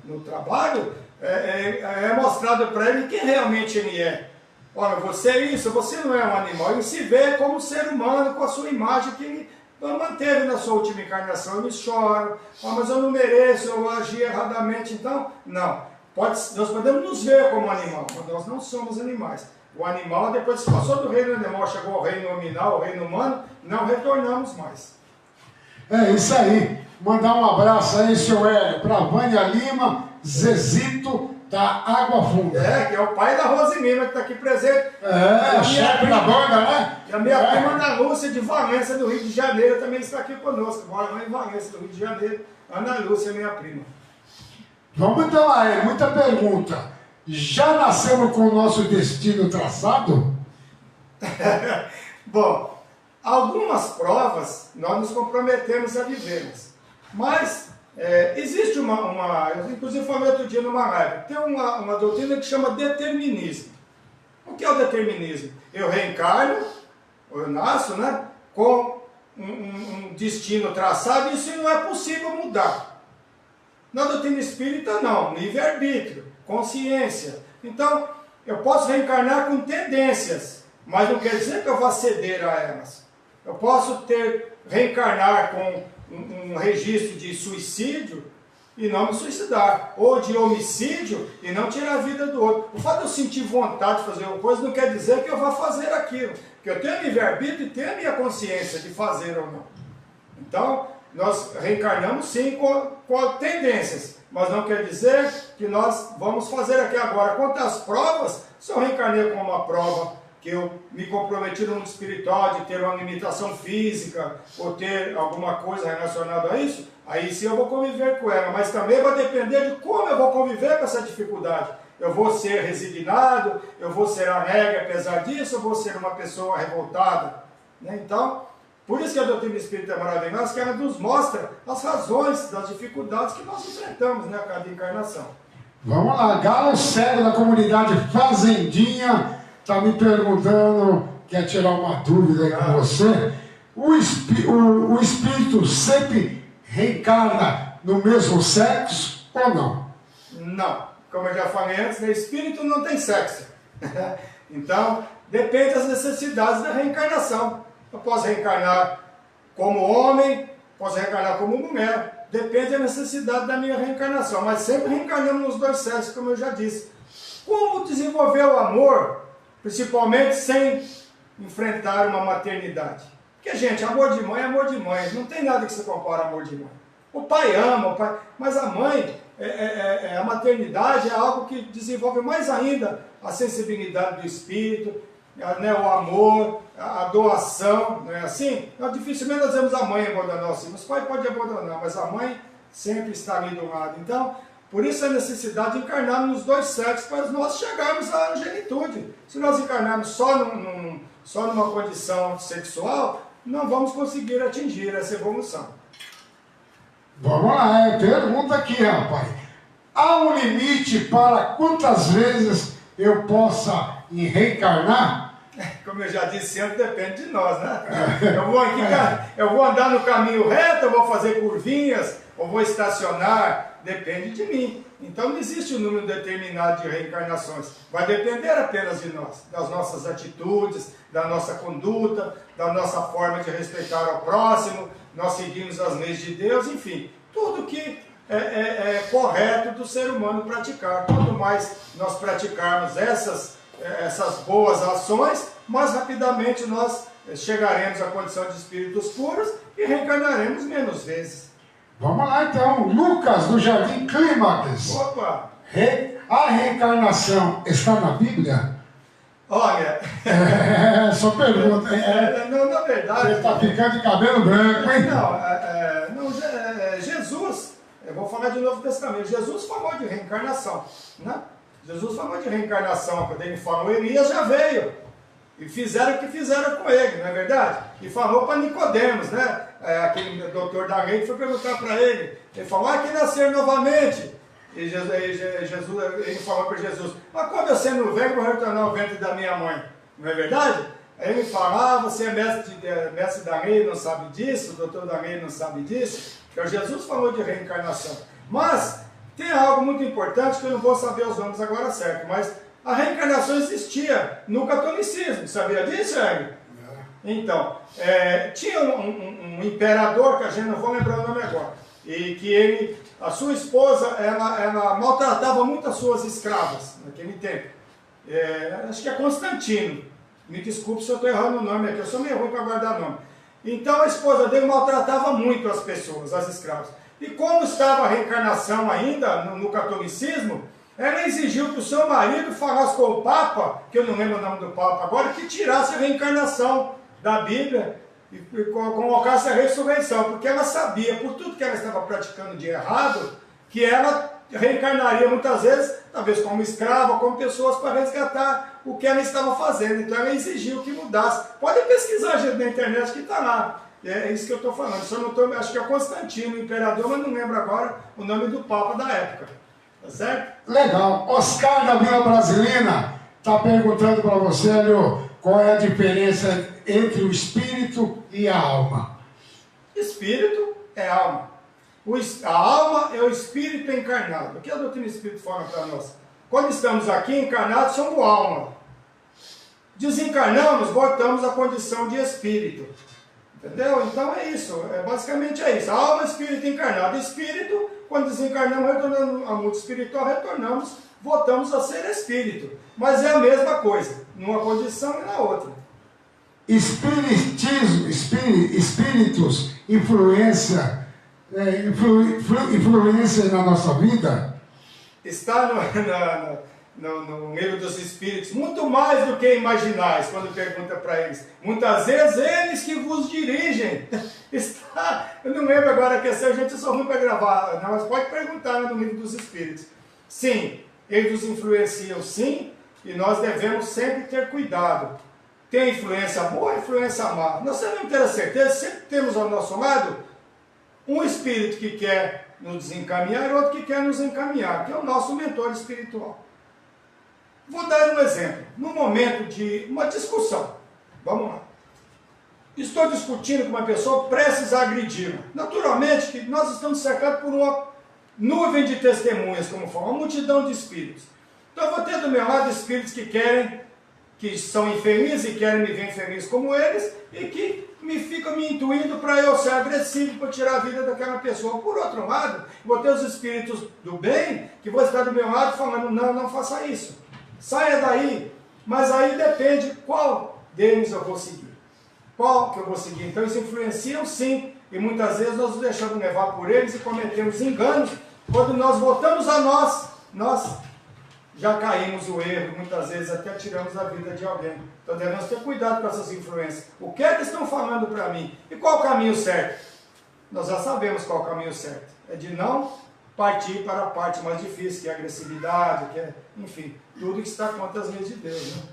no trabalho, é mostrado para ele quem realmente ele é. Olha, você é isso, você não é um animal. Ele se vê como um ser humano com a sua imagem que ele manteve na sua última encarnação. Eles choram, mas eu não mereço, eu agi erradamente. Então, não. Nós podemos nos ver como animal, mas nós não somos animais. O animal, depois que passou do reino animal, chegou ao reino nominal, ao reino humano, não retornamos mais. É isso aí. Mandar um abraço aí, seu Hélio, para Vânia Lima, Zezito, da Água Funda. Que é o pai da Rosimina, que está aqui presente. Chefe da banda, né? E a minha prima Ana Lúcia, de Valência, do Rio de Janeiro, também está aqui conosco. Mora lá em Valência, do Rio de Janeiro. Ana Lúcia, minha prima. Vamos então lá, muita pergunta. Já nascemos com o nosso destino traçado? Bom, algumas provas nós nos comprometemos a vivermos. Mas existe eu inclusive falei outro dia numa live, tem uma doutrina que chama determinismo. O que é o determinismo? Eu reencarno, ou eu nasço, né, com um destino traçado e isso não é possível mudar. Na doutrina espírita, não. Livre-arbítrio, consciência. Então, eu posso reencarnar com tendências, mas não quer dizer que eu vá ceder a elas. Eu posso reencarnar com um registro de suicídio e não me suicidar. Ou de homicídio e não tirar a vida do outro. O fato de eu sentir vontade de fazer uma coisa não quer dizer que eu vá fazer aquilo. Porque eu tenho livre-arbítrio e tenho a minha consciência de fazer ou não. Então, nós reencarnamos sim com tendências, mas não quer dizer que nós vamos fazer aqui agora. Quanto às provas, se eu reencarnei com uma prova que eu me comprometi no mundo espiritual de ter uma limitação física ou ter alguma coisa relacionada a isso, aí sim eu vou conviver com ela, mas também vai depender de como eu vou conviver com essa dificuldade. Eu vou ser resignado, eu vou ser alegre apesar disso, eu vou ser uma pessoa revoltada, né? Então, por isso que a doutrina espírita é maravilhosa, que ela nos mostra as razões das dificuldades que nós enfrentamos, né, a cada encarnação. Vamos lá, Galo Cego da comunidade Fazendinha está me perguntando, quer tirar uma dúvida aí com você. O espírito sempre reencarna no mesmo sexo ou não? Não, como eu já falei antes, o espírito não tem sexo. Então, depende das necessidades da reencarnação. Eu posso reencarnar como homem, posso reencarnar como mulher. Depende da necessidade da minha reencarnação. Mas sempre reencarnamos nos dois sexos, como eu já disse. Como desenvolver o amor, principalmente sem enfrentar uma maternidade? Porque, gente, amor de mãe é amor de mãe. Não tem nada que se compare a amor de mãe. O pai ama, mas a mãe, a maternidade é algo que desenvolve mais ainda a sensibilidade do espírito, né, o amor, a doação, não é assim? Então, dificilmente nós vemos a mãe abandonar os filhos. Os pais podem abandonar, mas a mãe sempre está ali do lado. Então, por isso a necessidade de encarnarmos nos dois sexos para nós chegarmos à angelitude. Se nós encarnarmos só numa condição sexual, não vamos conseguir atingir essa evolução. Vamos lá, pergunta aqui, rapaz. Há um limite para quantas vezes eu possa reencarnar? Como eu já disse sempre, depende de nós, né? Eu vou andar no caminho reto, eu vou fazer curvinhas, ou vou estacionar, depende de mim. Então não existe um número determinado de reencarnações. Vai depender apenas de nós, das nossas atitudes, da nossa conduta, da nossa forma de respeitar ao próximo, nós seguimos as leis de Deus, enfim, tudo que é correto do ser humano praticar. Quanto mais nós praticarmos essas boas ações, mais rapidamente nós chegaremos à condição de espíritos puros e reencarnaremos menos vezes. Vamos lá então, Lucas do Jardim Clímax. Opa! A reencarnação está na Bíblia? Olha... Só pergunta. Não, na verdade... Você está ficando de cabelo branco, hein? Jesus, eu vou falar de Novo Testamento, Jesus falou de reencarnação, né? Jesus falou de reencarnação, quando ele falou, Elias já veio, e fizeram o que fizeram com ele, não é verdade? E falou para Nicodemos, né? Aquele doutor da lei foi perguntar para ele falou, que nascer novamente. E ele falou para Jesus, mas quando eu sendo velho, vou retornar ao ventre da minha mãe, não é verdade? Aí ele fala, você é mestre da lei, não sabe disso, doutor da lei não sabe disso. Então Jesus falou de reencarnação. Mas tem algo muito importante que eu não vou saber os nomes agora certo, mas a reencarnação existia no catolicismo, sabia disso, Hélio? Então, tinha um imperador, que a gente não vou lembrar o nome agora, e que a sua esposa, ela maltratava muito as suas escravas naquele tempo. Acho que é Constantino. Me desculpe se eu estou errando o nome aqui, eu sou meio ruim para guardar nome. Então a esposa dele maltratava muito as pessoas, as escravas. E como estava a reencarnação ainda no catolicismo, ela exigiu que o seu marido falasse com o Papa, que eu não lembro o nome do Papa agora, que tirasse a reencarnação da Bíblia e colocasse a ressurreição, porque ela sabia, por tudo que ela estava praticando de errado, que ela reencarnaria muitas vezes, talvez como escrava, como pessoas para resgatar o que ela estava fazendo. Então ela exigiu que mudasse. Pode pesquisar, gente, na internet que está lá. É isso que eu estou falando. Só não tô, acho que é Constantino, o imperador, mas não lembro agora o nome do Papa da época. Tá certo? Legal. Oscar da Vila Brasilina está perguntando para você, Hélio, qual é a diferença entre o espírito e a alma? Espírito é alma. A alma é o espírito encarnado. O que a doutrina espírita fala para nós? Quando estamos aqui encarnados, somos alma. Desencarnamos, voltamos à condição de espírito. Entendeu? Então é isso. Basicamente é isso. A alma é espírito encarnado. Espírito, quando desencarnamos, retornamos ao mundo espiritual, retornamos, voltamos a ser espírito. Mas é a mesma coisa, numa condição e na outra. Espiritismo, espíritos, influência na nossa vida? Está no livro dos Espíritos, muito mais do que imaginais, quando pergunta para eles. Muitas vezes, eles que vos dirigem. Eu não lembro agora que essa gente só ruim para gravar, não, mas pode perguntar no livro dos Espíritos. Sim, eles nos influenciam sim, e nós devemos sempre ter cuidado. Tem influência boa, influência má. Nós devemos ter a certeza, sempre temos ao nosso lado um espírito que quer nos desencaminhar e outro que quer nos encaminhar, que é o nosso mentor espiritual. Vou dar um exemplo. No momento de uma discussão, vamos lá. Estou discutindo com uma pessoa prestes a agredi-la. Naturalmente que nós estamos cercados por uma nuvem de testemunhas, como fala, uma multidão de espíritos. Então eu vou ter do meu lado espíritos que são infelizes e querem me ver infeliz como eles, e que ficam me intuindo para eu ser agressivo, para tirar a vida daquela pessoa. Por outro lado, vou ter os espíritos do bem, que vão estar do meu lado falando, não faça isso. Saia daí. Mas aí depende qual deles eu vou seguir. Qual que eu vou seguir? Então eles influenciam sim, e muitas vezes nós nos deixamos levar por eles e cometemos enganos quando nós voltamos a nós já caímos o erro, muitas vezes até tiramos a vida de alguém. Então devemos ter cuidado com essas influências. O que é que estão falando para mim? E qual o caminho certo? Nós já sabemos qual é o caminho certo. É de não partir para a parte mais difícil, que é a agressividade, que é, enfim, tudo que está contra as leis de Deus. Né?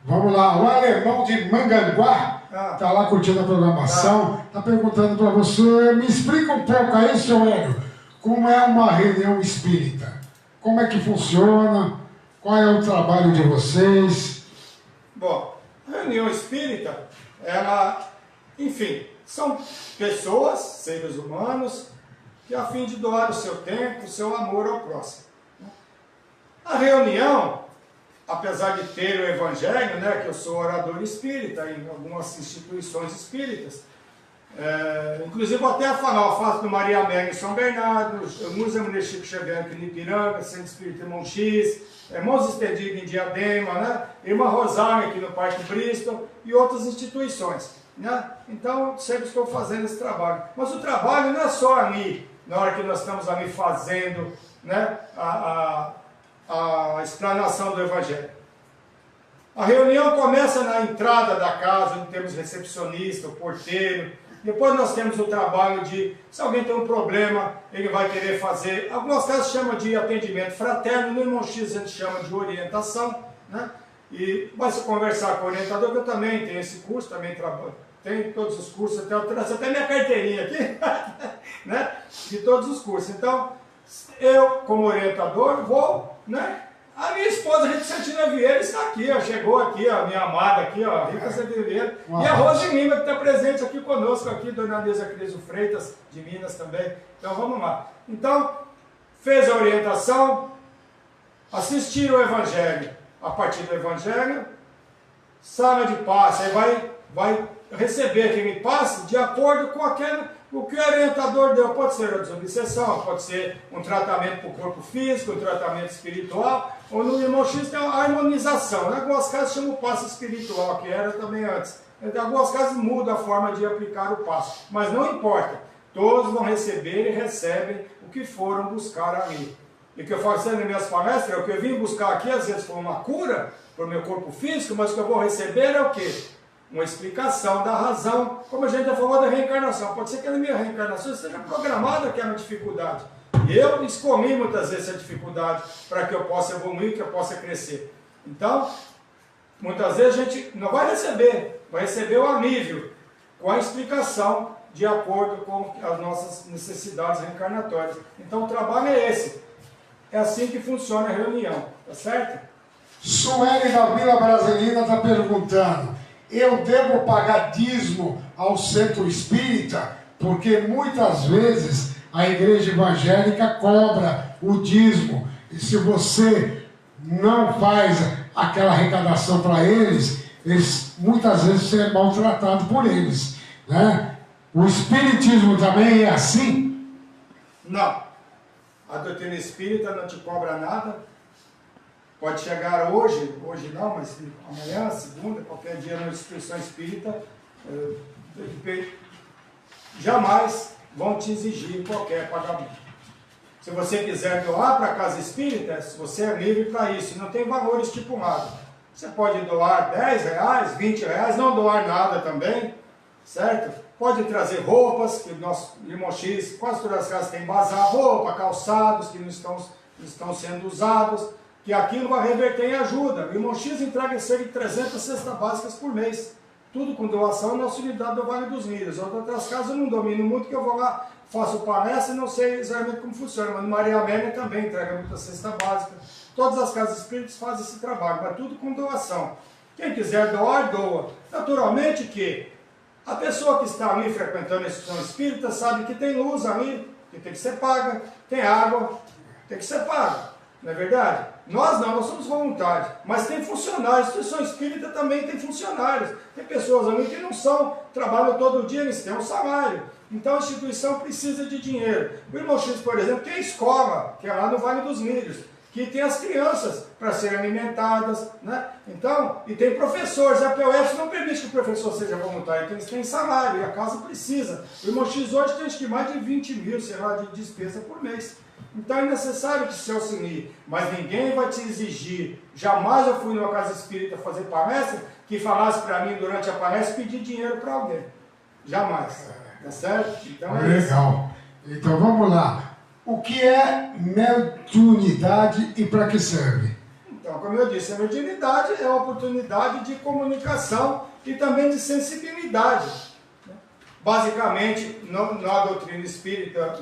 Vamos lá, o alemão de Manganguá está lá curtindo a programação, está perguntando para você, me explica um pouco aí, seu Hélio, como é uma reunião espírita? Como é que funciona? Qual é o trabalho de vocês? Bom, a reunião espírita, ela, enfim, são pessoas, seres humanos, que a fim de doar o seu tempo, o seu amor ao próximo. A reunião, apesar de ter o evangelho, né, que eu sou orador espírita em algumas instituições espíritas, inclusive vou até falar, eu faço no Maria Mega em São Bernardo, Museu de Chico Xavier aqui em Ipiranga, Centro Espírita Irmão X, Irmãos Estendidos em Diadema, né, Irmã Rosário aqui no Parque Bristol e outras instituições. Né? Então, sempre estou fazendo esse trabalho. Mas o trabalho não é só ali, na hora que nós estamos ali fazendo, né, a explanação do Evangelho. A reunião começa na entrada da casa, onde temos recepcionista, o porteiro. Depois nós temos o trabalho de, se alguém tem um problema, ele vai querer fazer. Algumas casas chamam de atendimento fraterno, no Irmão X a gente chama de orientação, né? E vai se conversar com o orientador, que eu também tenho esse curso, também trabalho. Tenho todos os cursos, até minha carteirinha aqui, né? De todos os cursos. Então, eu, como orientador, vou, né? A minha esposa, Rita Santina Vieira, está aqui, ó, chegou aqui, ó, minha amada aqui, ó, Rita Santina Vieira. E a Rose Lima, que está presente aqui conosco, aqui, Dona Neuza Criso Freitas, de Minas também. Então, vamos lá. Então, fez a orientação, assistiram o Evangelho. A partir do Evangelho, sala de passe, aí vai receber aquele passe de acordo com o que o orientador deu. Pode ser a desobsessão, pode ser um tratamento para o corpo físico, um tratamento espiritual, ou no Irmão X tem a harmonização. Em algumas casas chama o passe espiritual, que era também antes. Em algumas casas muda a forma de aplicar o passe, mas não importa. Todos vão receber e recebem o que foram buscar ali. E o que eu falo sempre nas minhas palestras, é o que eu vim buscar aqui, às vezes foi uma cura para o meu corpo físico, mas o que eu vou receber é o quê? Uma explicação da razão, como a gente já falou da reencarnação. Pode ser que a minha reencarnação esteja programada que é uma dificuldade. E eu escolhi muitas vezes essa dificuldade para que eu possa evoluir, que eu possa crescer. Então, muitas vezes a gente não vai receber o alívio com a explicação de acordo com as nossas necessidades reencarnatórias. Então o trabalho é esse. É assim que funciona a reunião, tá certo? Sueli da Vila Brasilina está perguntando, eu devo pagar dízimo ao centro espírita? Porque muitas vezes a igreja evangélica cobra o dízimo. E se você não faz aquela arrecadação para eles muitas vezes você é maltratado por eles. Né? O espiritismo também é assim? Não. A doutrina espírita não te cobra nada. Pode chegar hoje não, mas amanhã, segunda, qualquer dia na instituição espírita, jamais vão te exigir qualquer pagamento. Se você quiser doar para a casa espírita, você é livre para isso, não tem valor estipulado. Você pode doar R$10, R$20, não doar nada também, certo? Pode trazer roupas, que o nosso Irmão X, quase todas as casas têm bazar, roupa, calçados que não estão sendo usados, que aquilo vai reverter em ajuda. O Irmão X entrega cerca de 300 cestas básicas por mês. Tudo com doação na nossa unidade do Vale dos Milhos. Outras casas eu não domino muito, que eu vou lá, faço palestra e não sei exatamente como funciona. Mas no Maria Amélia também entrega muita cesta básica. Todas as casas espíritas fazem esse trabalho, mas tudo com doação. Quem quiser doar, doa. Naturalmente que a pessoa que está ali frequentando a instituição espírita sabe que tem luz ali, que tem que ser paga, tem água, tem que ser paga. Não é verdade? Nós não, nós somos voluntários, mas tem funcionários, a instituição espírita também tem funcionários. Tem pessoas ali que não trabalham todo dia, eles têm um salário. Então a instituição precisa de dinheiro. O Irmão X, por exemplo, tem a escola, que é lá no Vale dos Milhos, que tem as crianças para serem alimentadas, né? Então, e tem professores, a POF não permite que o professor seja voluntário, então eles têm salário, e a casa precisa. O irmão X hoje tem acho que mais de 20 mil, sei lá, de despesa por mês. Então é necessário que se auxilie, mas ninguém vai te exigir. Jamais eu fui numa casa espírita fazer palestra que falasse para mim durante a palestra pedir dinheiro para alguém. Jamais. Tá certo? Então é isso. Legal. Então vamos lá. O que é mediunidade e para que serve? Então, como eu disse, a mediunidade é uma oportunidade de comunicação e também de sensibilidade. Basicamente, na doutrina espírita,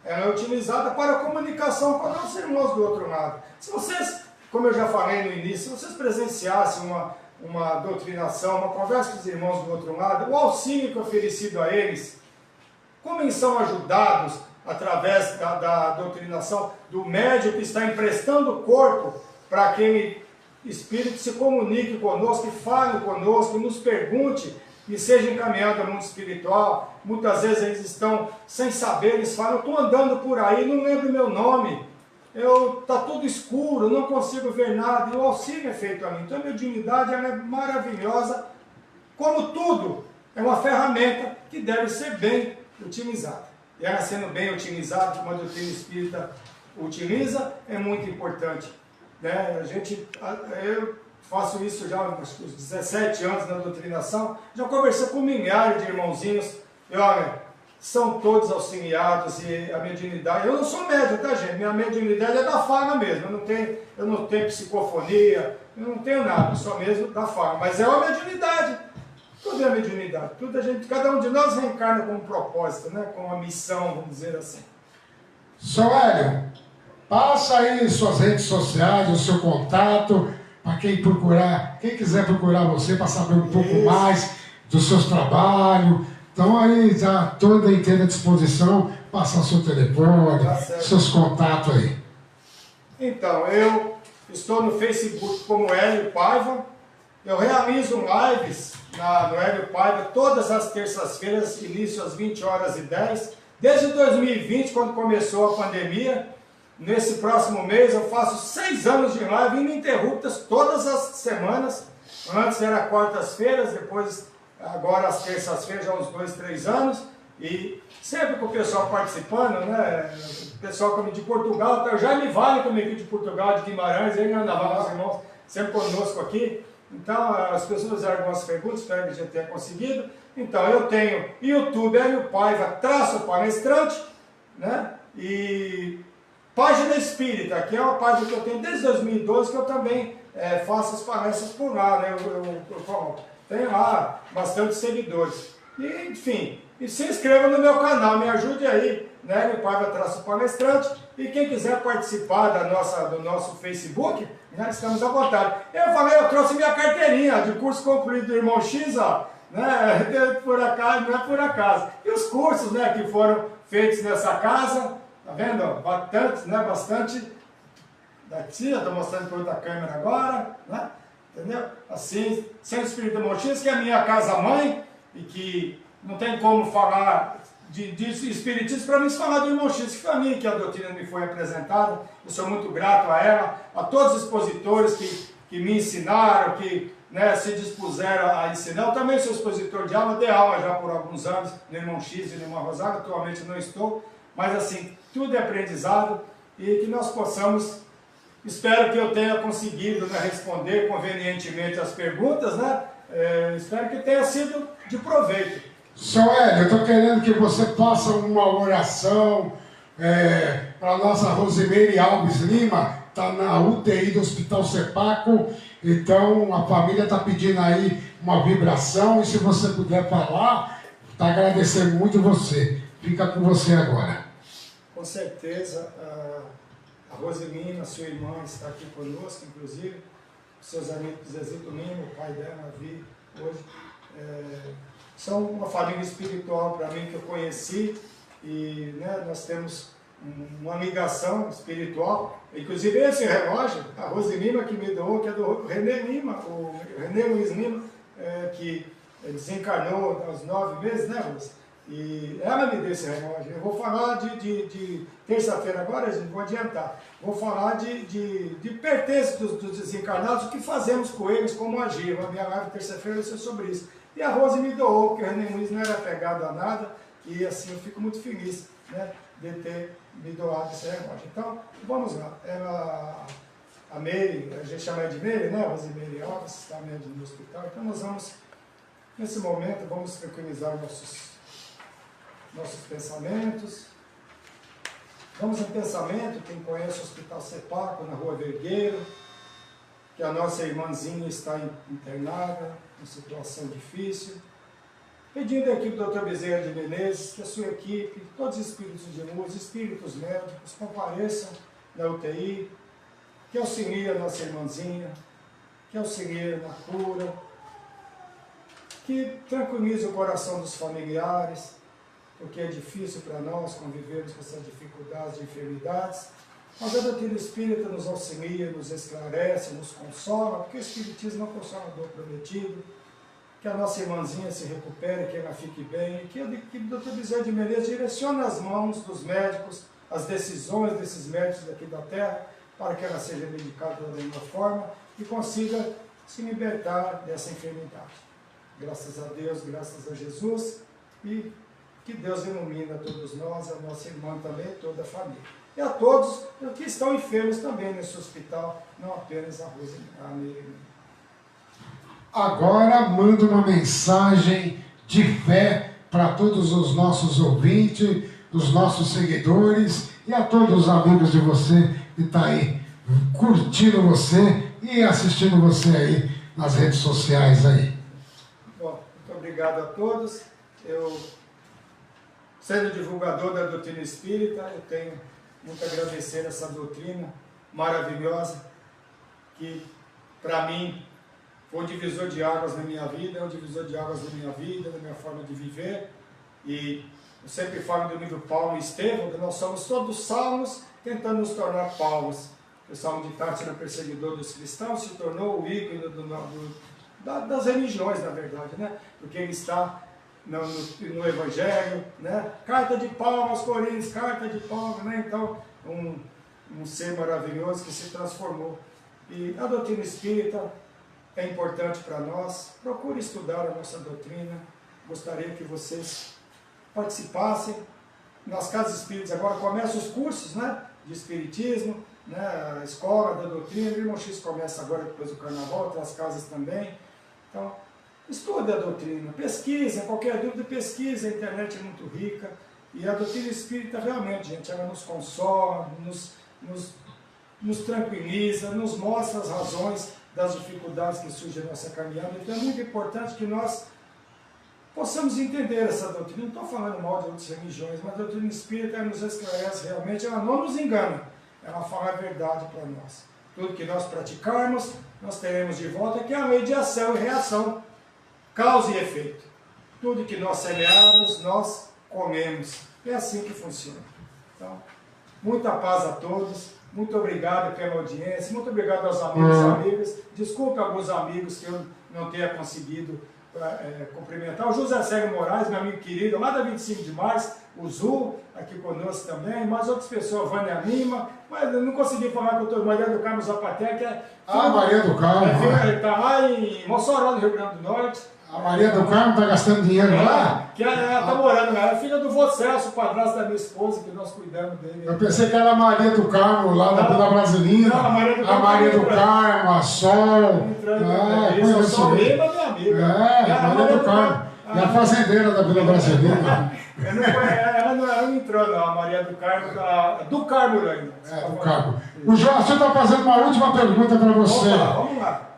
ela é utilizada para a comunicação com nossos irmãos do outro lado. Se vocês, como eu já falei no início, se vocês presenciassem uma doutrinação, uma conversa com os irmãos do outro lado, o auxílio que é oferecido a eles, como eles são ajudados através da doutrinação do médium que está emprestando o corpo para aquele espírito se comunique conosco, que fale conosco, que nos pergunte, e seja encaminhado ao mundo espiritual. Muitas vezes eles estão sem saber, eles falam, eu estou andando por aí, não lembro meu nome, está tudo escuro, não consigo ver nada, e o auxílio é feito a mim. Então a mediunidade ela é maravilhosa, como tudo, é uma ferramenta que deve ser bem utilizada. E ela sendo bem utilizada, como a doutrina espírita utiliza, é muito importante. Né? Eu faço isso já há uns 17 anos na doutrinação, já conversei com milhares de irmãozinhos, e olha, são todos auxiliados, e a mediunidade, eu não sou médium, tá gente? Minha mediunidade é da fala mesmo, eu não tenho psicofonia, eu não tenho nada, só mesmo da fala, mas é uma mediunidade. Tudo é mediunidade, cada um de nós reencarna com um propósito, né? Com uma missão, vamos dizer assim. São Hélio, passa aí suas redes sociais, o seu contato, para quem quiser procurar você para saber um pouco mais dos seus trabalhos. Então aí está toda inteira disposição, passar seu telefone, seus contatos aí. Então, eu estou no Facebook como Hélio Paiva, eu realizo lives no Hélio Paiva todas as terças-feiras, início às 20h10, desde 2020, quando começou a pandemia. Nesse próximo mês eu faço 6 anos de live ininterruptas todas as semanas. Antes era quartas-feiras, depois agora às terças-feiras, já uns 2, 3 anos. E sempre com o pessoal participando, né? O pessoal de Portugal, o Jaime Vale também aqui de Portugal, de Guimarães, ele anda lá, meus irmãos, sempre conosco aqui. Então as pessoas fizeram algumas perguntas, espero que a gente tenha conseguido. Então eu tenho YouTube, Hélio Paiva, _palestrante, né? E Página Espírita, que é uma página que eu tenho desde 2012, que eu também faço as palestras por lá, né? Eu tenho lá bastante seguidores. E, enfim, e se inscreva no meu canal, me ajude aí, né? Meu Paiva-palestrante. E quem quiser participar do nosso Facebook, né? Estamos à vontade. Eu trouxe minha carteirinha de curso concluído do Irmão X, ó, né? Por acaso, não é por acaso. E os cursos, né, que foram feitos nessa casa. Tá vendo? Bastante. Daqui, eu estou mostrando por outra câmera agora, né? Entendeu? Assim, Centro Espírita Mochis, que é a minha casa-mãe, e que não tem como falar de espiritismo para mim falar do Irmão X, que foi a mim que a doutrina me foi apresentada. Eu sou muito grato a ela, a todos os expositores que me ensinaram, que, né, se dispuseram a ensinar. Eu também sou expositor de aula, dei aula já por alguns anos no Irmão X e no Irmão Rosário, atualmente não estou, mas assim, tudo é aprendizado e que nós possamos, espero que eu tenha conseguido, né, responder convenientemente as perguntas, né? Espero que tenha sido de proveito. São Hélio, eu estou querendo que você faça uma oração para a nossa Rosimeire Alves Lima, está na UTI do Hospital Sepaco, então a família está pedindo aí uma vibração, e se você puder falar, está agradecendo muito você. Fica com você agora. Com certeza, a Rosilina, sua irmã, está aqui conosco, inclusive, seus amigos Zezito Lima, o pai dela, Vi, hoje, são uma família espiritual para mim que eu conheci, e, né, nós temos uma ligação espiritual. Inclusive esse relógio, a Rosilina que me doou, que é do René Lima, o René Luiz Lima, que desencarnou aos 9 meses, né, Rose? E ela me deu esse relógio. Eu vou falar de terça-feira agora, gente, vou adiantar. Vou falar de pertences dos desencarnados, o que fazemos com eles, como agir. A minha live terça-feira vai ser sobre isso. E a Rose me doou, porque o René Muniz não era apegado a nada, e assim eu fico muito feliz, né, de ter me doado esse relógio. Então, vamos lá. A Meire, a gente chama de Meire, né, Rose Meire Alves, está médica no hospital. Então nós vamos, nesse momento, vamos tranquilizar nossos pensamentos. Vamos em pensamento, quem conhece o Hospital Sepaco, na Rua Vergueiro, que a nossa irmãzinha está internada, em situação difícil. Pedindo aqui para o Dr. Bezerra de Menezes, que a sua equipe, todos os espíritos de luz, espíritos médicos, compareçam na UTI, que auxilie a nossa irmãzinha, que auxilie na cura, que tranquilize o coração dos familiares, porque é difícil para nós convivermos com essas dificuldades e enfermidades, mas a doutrina espírita nos auxilia, nos esclarece, nos consola, porque o Espiritismo é um consolador prometido, que a nossa irmãzinha se recupere, que ela fique bem, e que o Dr. Bezerra de Menezes direcione as mãos dos médicos, as decisões desses médicos daqui da Terra, para que ela seja medicada da mesma forma e consiga se libertar dessa enfermidade. Graças a Deus, graças a Jesus, e que Deus ilumine a todos nós, a nossa irmã também, toda a família. E a todos que estão enfermos também nesse hospital, não apenas a Rose, a Meire. Agora mando uma mensagem de fé para todos os nossos ouvintes, os nossos seguidores e a todos os amigos de você que está aí curtindo você e assistindo você aí nas redes sociais aí. Bom, muito obrigado a todos. Eu, sendo divulgador da doutrina espírita, eu tenho muito a agradecer essa doutrina maravilhosa que, para mim, foi um divisor de águas na minha vida, é um divisor de águas na minha vida, na minha forma de viver. E eu sempre falo do livro Paulo e Estevão, que nós somos todos salmos tentando nos tornar Paulos. O Salmo de Tártaro, perseguidor dos cristãos, se tornou o ícone das religiões, na verdade, né? Porque ele está no Evangelho, né? Carta de Paulo aos Coríntios, carta de Paulo, né? Então, um ser maravilhoso que se transformou. E a doutrina espírita é importante para nós. Procure estudar a nossa doutrina. Gostaria que vocês participassem. Nas casas espíritas agora começam os cursos, né, de espiritismo, né, a escola da doutrina. O Irmão X começa agora depois do carnaval, outras casas também. Então, estude a doutrina, pesquisa, qualquer dúvida, pesquisa, a internet é muito rica. E a doutrina espírita realmente, gente, ela nos consola, nos tranquiliza, nos mostra as razões das dificuldades que surgem na nossa caminhada. Então é muito importante que nós possamos entender essa doutrina. Não estou falando mal de outras religiões, mas a doutrina espírita nos esclarece realmente, ela não nos engana, ela fala a verdade para nós. Tudo que nós praticarmos, nós teremos de volta, que é a lei de ação e reação, causa e efeito. Tudo que nós semearmos, nós comemos. É assim que funciona. Então, muita paz a todos. Muito obrigado pela audiência, muito obrigado aos amigos e amigas. Desculpe alguns amigos que eu não tenha conseguido cumprimentar. O José Sérgio Moraes, meu amigo querido, lá da 25 de março, o Zu, aqui conosco também, mais outras pessoas, Vânia Lima, mas eu não consegui falar com o Maria do Carmo Zapaté, que é... Maria do Carmo. Está lá em Mossoró, no Rio Grande do Norte. A Maria do Carmo está gastando dinheiro lá? Que ela está morando lá. É filha do vô Celso, o padrasto da minha esposa, que nós cuidamos dele. Eu pensei que era a Maria do Carmo, lá da Vila Brasilina. Não, a Maria do Carmo, a Sol. Eu sou Lima, minha amiga. A Maria do Carmo. E a fazendeira da Vila Brasilina. Ela não entrou, não. A Maria do Carmo, do Carmo ainda. Do Carmo. O Jorge está fazendo uma última pergunta para você. Vamos lá.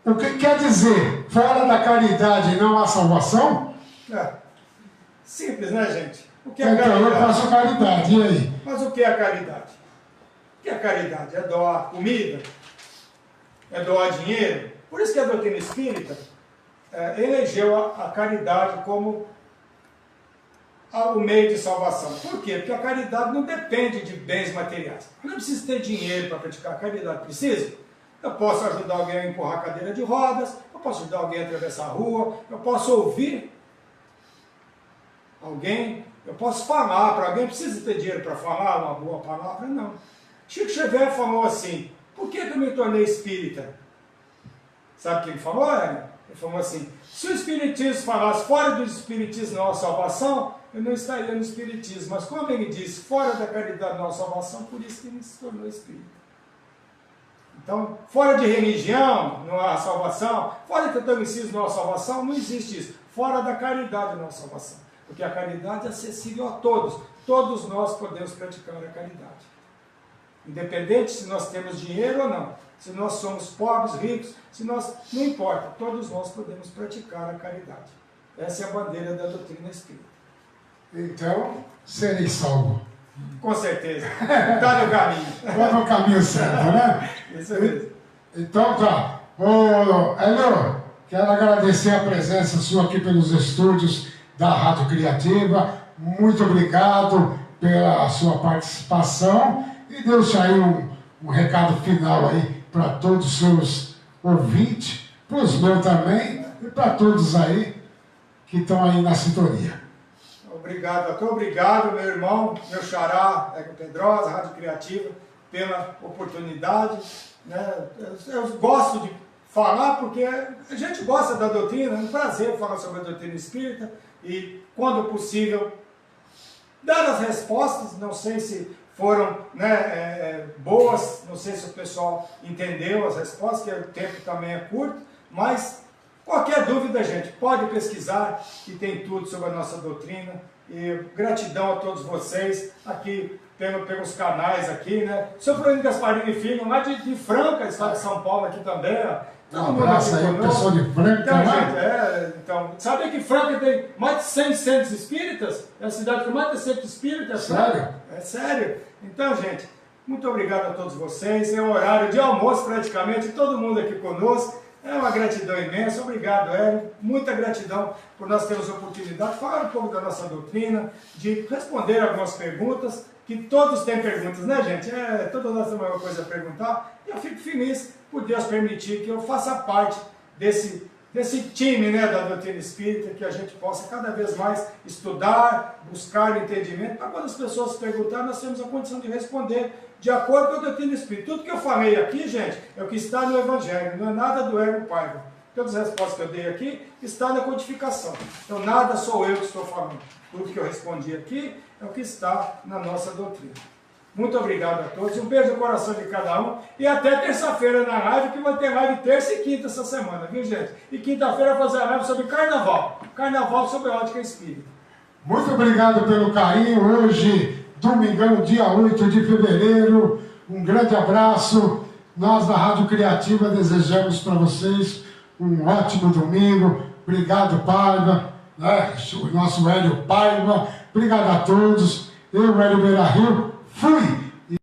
O que quer dizer, fora da caridade não há salvação? Simples, né, gente? O que é então, caridade? eu faço caridade, e aí? Mas o que é a caridade? O que é a caridade? É doar comida? É doar dinheiro? Por isso que a doutrina espírita elegeu a caridade como o meio de salvação. Por quê? Porque a caridade não depende de bens materiais. Eu não preciso ter dinheiro para praticar a caridade. Precisa? Eu posso ajudar alguém a empurrar a cadeira de rodas, eu posso ajudar alguém a atravessar a rua, eu posso ouvir alguém, eu posso falar para alguém, precisa ter dinheiro para falar uma boa palavra? Não. Chico Xavier falou assim, por que eu me tornei espírita? Sabe o que ele falou, Ele falou assim, se o espiritismo falasse fora do espiritismo não há salvação, eu não estaria no espiritismo. Mas como ele disse, fora da caridade não há salvação, por isso que ele se tornou espírita. Então, fora de religião não há salvação, fora de catolicismo não há salvação, não existe isso. Fora da caridade não há salvação. Porque a caridade é acessível a todos. Todos nós podemos praticar a caridade. Independente se nós temos dinheiro ou não. Se nós somos pobres, ricos, não importa. Todos nós podemos praticar a caridade. Essa é a bandeira da doutrina espírita. Então, serei salvo. Com certeza. Está no caminho. Está no caminho certo, né? Isso mesmo. Então tá. Ô, Hélio, quero agradecer a presença sua aqui pelos estúdios da Rádio Criativa. Muito obrigado pela sua participação. E deixa aí um recado final aí para todos os seus ouvintes, para os meus também, e para todos aí que estão aí na sintonia. Obrigado, doutor. Obrigado, meu irmão, meu xará, Ego Pedrosa, Rádio Criativa, pela oportunidade. Né? Eu gosto de falar porque a gente gosta da doutrina, é um prazer falar sobre a doutrina espírita e, quando possível, dar as respostas. Não sei se foram boas, não sei se o pessoal entendeu as respostas, que o tempo também é curto, mas qualquer dúvida, gente, pode pesquisar, que tem tudo sobre a nossa doutrina. E gratidão a todos vocês aqui pelos canais aqui, né? O senhor Florindo Gasparini Filho, lá de Franca, estado de São Paulo aqui também, ó. Um abraço aí, pessoal de Franca. Então, gente, então, sabe que Franca tem mais de 100 centros espíritas? É a cidade com mais de 100 espíritas. Sério? É sério. Então, gente, muito obrigado a todos vocês. É um horário de almoço praticamente, todo mundo aqui conosco. É uma gratidão imensa. Obrigado, Hélio. Muita gratidão por nós termos a oportunidade de falar um pouco da nossa doutrina, de responder algumas perguntas, que todos têm perguntas, né, gente? Todos nós temos alguma coisa a perguntar. E eu fico feliz por Deus permitir que eu faça parte desse time, né, da doutrina espírita, que a gente possa cada vez mais estudar, buscar entendimento, para quando as pessoas perguntarem, nós temos a condição de responder de acordo com a doutrina espírita. Tudo que eu falei aqui, gente, é o que está no Evangelho, não é nada do Hélio Paiva. Todas as respostas que eu dei aqui está na codificação. Então, nada sou eu que estou falando. Tudo que eu respondi aqui é o que está na nossa doutrina. Muito obrigado a todos, um beijo no coração de cada um, e até terça-feira na live, que vai ter live terça e quinta essa semana, viu, gente? E quinta-feira eu vou fazer a live sobre carnaval, sobre ótica espírita. Muito obrigado pelo carinho. Hoje, domingão, dia 8 de fevereiro, um grande abraço. Nós da Rádio Criativa desejamos para vocês um ótimo domingo. Obrigado, Paiva, né? O nosso Hélio Paiva. Obrigado a todos. Eu, Hélio Beira Rio, fui!